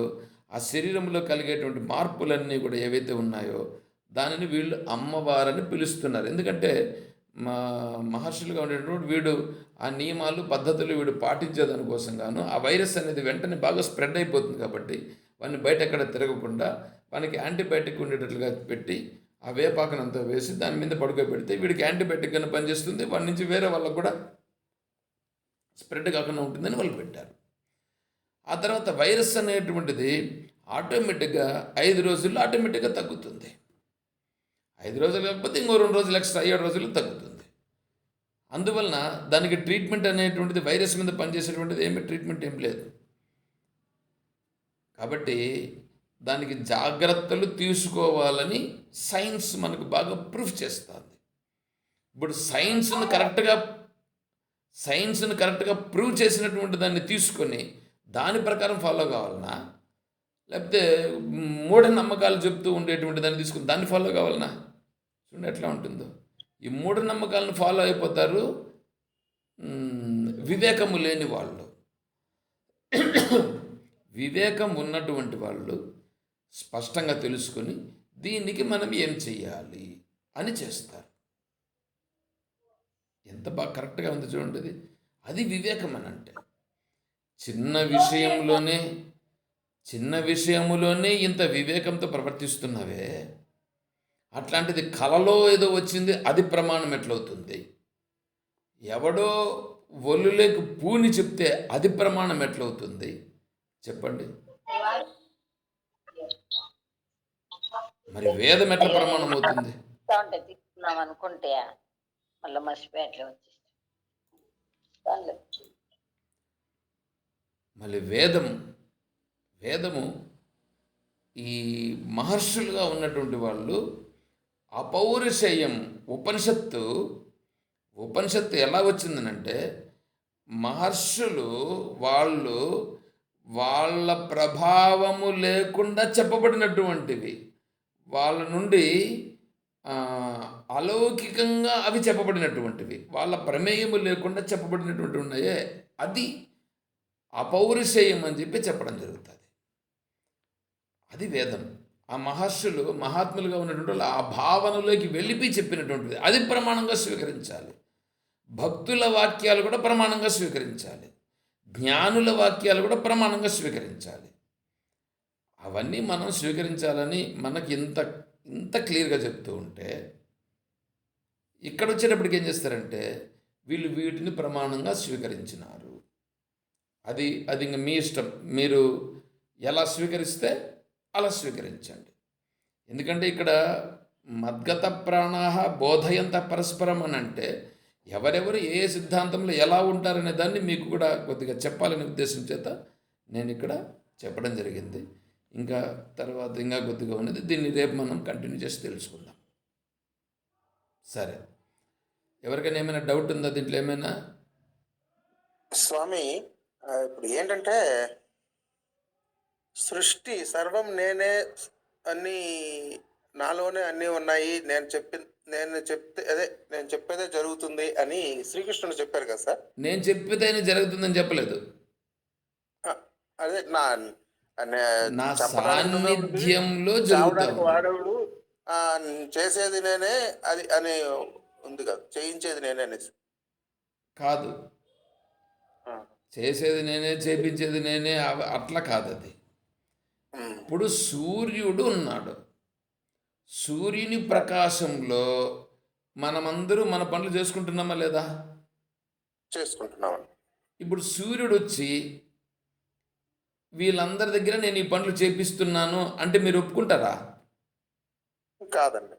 ఆ శరీరంలో కలిగేటువంటి మార్పులన్నీ కూడా ఏవైతే ఉన్నాయో దానిని వీళ్ళు అమ్మవారని పిలుస్తున్నారు. ఎందుకంటే మహర్షులుగా ఉండేటువంటి వీడు ఆ నియమాలు పద్ధతులు వీడు పాటించేదానికోసం గాను ఆ వైరస్ అనేది వెంటనే బాగా స్ప్రెడ్ అయిపోతుంది. కాబట్టి వాడిని బయట ఎక్కడ తిరగకుండా వానికి యాంటీబయాటిక్ ఉండేటట్లుగా పెట్టి ఆ వేపాకనంతా వేసి దాని మీద పడుకోబెడితే వీడికి యాంటీబయాటిక్ అని పనిచేస్తుంది, వాడి నుంచి వేరే వాళ్ళకు కూడా స్ప్రెడ్ కాకుండా ఉంటుందని వాళ్ళు పెట్టారు. ఆ తర్వాత వైరస్ అనేటువంటిది ఆటోమేటిక్గా 5 రోజుల్లో ఆటోమేటిక్గా తగ్గుతుంది. 5 రోజులు కాకపోతే ఇంకో 2 రోజులు ఎక్స్ట్రా 7 రోజుల్లో తగ్గుతుంది. అందువలన దానికి ట్రీట్మెంట్ అనేటువంటిది వైరస్ మీద పనిచేసేటువంటిది ట్రీట్మెంట్ ఏం లేదు. కాబట్టి దానికి జాగ్రత్తలు తీసుకోవాలని సైన్స్ మనకు బాగా ప్రూఫ్ చేస్తుంది. ఇప్పుడు సైన్స్ను కరెక్ట్గా ప్రూవ్ చేసినటువంటి దాన్ని తీసుకొని దాని ప్రకారం ఫాలో కావాలన్నా, లేకపోతే మూఢనమ్మకాలు చెప్తూ ఉండేటువంటి దాన్ని తీసుకుని దాన్ని ఫాలో కావాలన్నా? చూడండి ఎట్లా ఉంటుందో. ఈ మూఢనమ్మకాలను ఫాలో అయిపోతారు వివేకము లేని వాళ్ళు. వివేకం ఉన్నటువంటి వాళ్ళు స్పష్టంగా తెలుసుకొని దీనికి మనం ఏం చెయ్యాలి అని చేస్తారు. ఎంత బాగా కరెక్ట్గా ఉంది చూడండి. అది వివేకం అని అంటే. చిన్న విషయములోనే ఇంత వివేకంతో ప్రవర్తిస్తున్నవే, అట్లాంటిది కలలో ఏదో వచ్చింది అది ప్రమాణం ఎట్లవుతుంది? ఎవడో ఒళ్ళులేకు పూని చెప్తే అది ప్రమాణం ఎట్లవుతుంది చెప్పండి? మరి వేదం ఎట్లా ప్రమాణం అవుతుంది? అనుకుంటే మళ్ళీ మర్చిపోయి మళ్ళీ వేదము ఈ మహర్షులుగా ఉన్నటువంటి వాళ్ళు అపౌరుషేయం. ఉపనిషత్తు ఎలా వచ్చిందనంటే మహర్షులు వాళ్ళ ప్రభావము లేకుండా చెప్పబడినటువంటివి, వాళ్ళ నుండి అలౌకికంగా అవి చెప్పబడినటువంటివి, వాళ్ళ ప్రమేయము లేకుండా చెప్పబడినటువంటివి ఉన్నాయే, అది అపౌరుషేయం అని చెప్పి చెప్పడం జరుగుతుంది. అది వేదం. ఆ మహర్షులు మహాత్ములుగా ఉన్నటువంటి వాళ్ళు ఆ భావనలోకి వెళ్ళిపోయి చెప్పినటువంటిది అది ప్రమాణంగా స్వీకరించాలి. భక్తుల వాక్యాలు కూడా ప్రమాణంగా స్వీకరించాలి. జ్ఞానుల వాక్యాలు కూడా ప్రమాణంగా స్వీకరించాలి. అవన్నీ మనం స్వీకరించాలని మనకి ఇంత క్లియర్గా చెప్తూ ఉంటే, ఇక్కడ వచ్చేటప్పటికి ఏం చేస్తారంటే వీళ్ళు వీటిని ప్రమాణంగా స్వీకరించినారు. అది ఇంక మీ ఇష్టం, మీరు ఎలా స్వీకరిస్తే అలా స్వీకరించండి. ఎందుకంటే ఇక్కడ మద్గత ప్రాణాహ బోధయంత పరస్పరం అని అంటే ఎవరెవరు ఏ సిద్ధాంతంలో ఎలా ఉంటారనే దాన్ని మీకు కూడా కొద్దిగా చెప్పాలనే ఉద్దేశం చేత నేను ఇక్కడ చెప్పడం జరిగింది. ఇంకా తర్వాత ఇంకా కొద్దిగా ఉన్నది, దీన్ని రేపు మనం కంటిన్యూ చేసి తెలుసుకుందాం. సరే, ఎవరికైనా ఏమైనా డౌట్ ఉందా దీంట్లో ఏమైనా? స్వామి, ఇప్పుడు ఏంటంటే సృష్టి సర్వం నేనే, అన్ని నాలోనే అన్నీ ఉన్నాయి, నేను చెప్పేదే జరుగుతుంది అని శ్రీకృష్ణుడు చెప్పారు కదా సార్. నేను చెప్పేదైనా జరుగుతుందని చెప్పలేదు. ఆ, అదే నా నా చెప్పడానికి నువ్వే ఉండి సాన్నిధ్యంలో చావడానికి జరుగుతావు. వాడవుడు, ఆ, చేసేది నేనే అది అని ఉంది కదా, చేయించేది నేనే అనేసి. కాదు, ఆ, చేసేది నేనే, చేపించేది నేనే, అట్లా కాదు అది. ఉమ్, ఇప్పుడు సూర్యుడు ఉన్నాడు. సూర్యుని ప్రకాశంలో మనమందరూ మన పనులు చేసుకుంటున్నామా లేదా? చేసుకుంటున్నామని. ఇప్పుడు సూర్యుడు వచ్చి వీళ్ళందరి దగ్గర నేను ఈ పనులు చేపిస్తున్నాను అంటే మీరు ఒప్పుకుంటారా? కాదండి.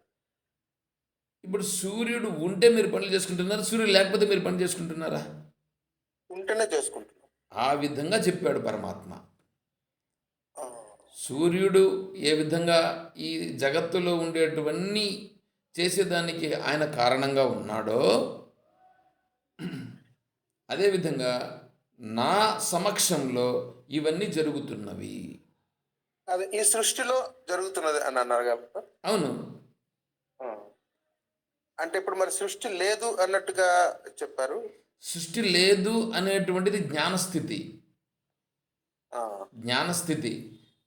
ఇప్పుడు సూర్యుడు ఉంటే మీరు పనులు చేసుకుంటున్నారా? సూర్యుడు లేకపోతే మీరు పని చేసుకుంటున్నారా? ఉంటేనే చేసుకుంటున్నాం. ఆ విధంగా చెప్పాడు పరమాత్మ. ఆ, సూర్యుడు ఏ విధంగా ఈ జగత్తులో ఉండేటువన్నీ చేసేదానికి ఆయన కారణంగా ఉన్నాడో, అదేవిధంగా నా సమక్షంలో ఇవన్నీ జరుగుతున్నవి. అది ఈ సృష్టిలో జరుగుతున్నది అని అన్నారు కాబట్టి. అవును, ఆ. అంటే ఇప్పుడు మరి సృష్టి లేదు అన్నట్టుగా చెప్పారు. సృష్టి లేదు అనేటువంటిది జ్ఞానస్థితి. ఆ,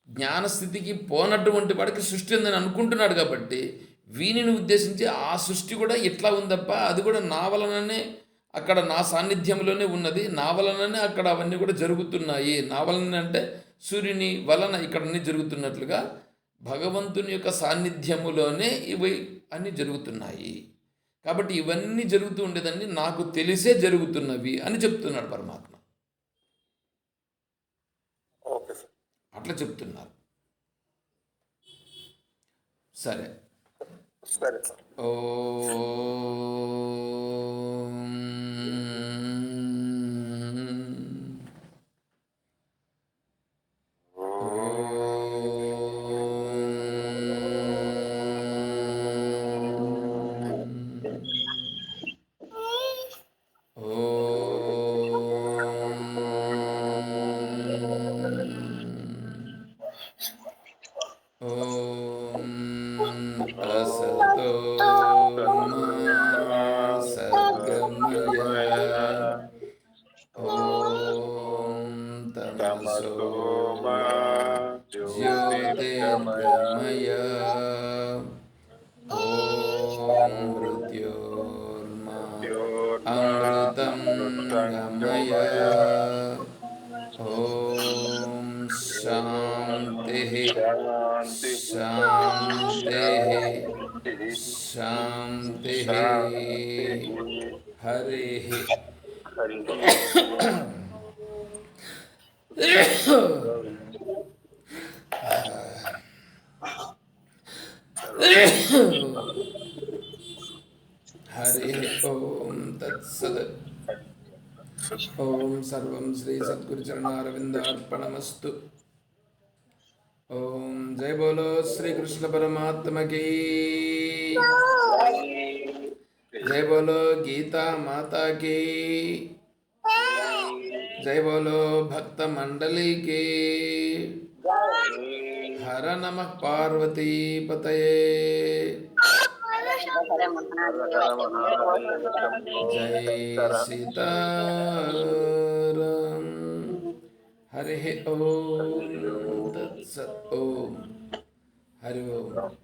జ్ఞానస్థితికి పోనటువంటి వాడికి సృష్టి ఉందని అనుకుంటున్నాడు కాబట్టి వీనిని ఉద్దేశించి ఆ సృష్టి కూడా ఇట్లా ఉందప్ప, అది కూడా నా వలననే, అక్కడ నా సాన్నిధ్యంలోనే ఉన్నది, నా వలననే అక్కడ అవన్నీ కూడా జరుగుతున్నాయి. నా వలన అంటే సూర్యుని వలన ఇక్కడ అన్నీ జరుగుతున్నట్లుగా భగవంతుని యొక్క సాన్నిధ్యములోనే ఇవి అన్నీ జరుగుతున్నాయి. కాబట్టి ఇవన్నీ జరుగుతూ ఉండేదాన్ని నాకు తెలిసే జరుగుతున్నవి అని చెప్తున్నాడు పరమాత్మ. Okay sir. అట్లా చెప్తున్నారు. సరే. సరే సార్. असतो मा सद्गमय तमसो मा ज्योतिर्गमय मृत्योर्मा अमृतं गमय शान्तिः शान्तिः शान्तिः हरिः हरिः ओम तत्सत्। ओम सर्वं श्री सद्गुरुचरणारविन्दार्पणमस्तु। ओम जय बोलो श्री कृष्ण परमात्मा की, जय बोलो गीता माता की, जय बोलो भक्त मंडली की। हर नमः पार्वती पतये। जय सीताराम। हरि ओम तत्सत्। ओम हरि ओम।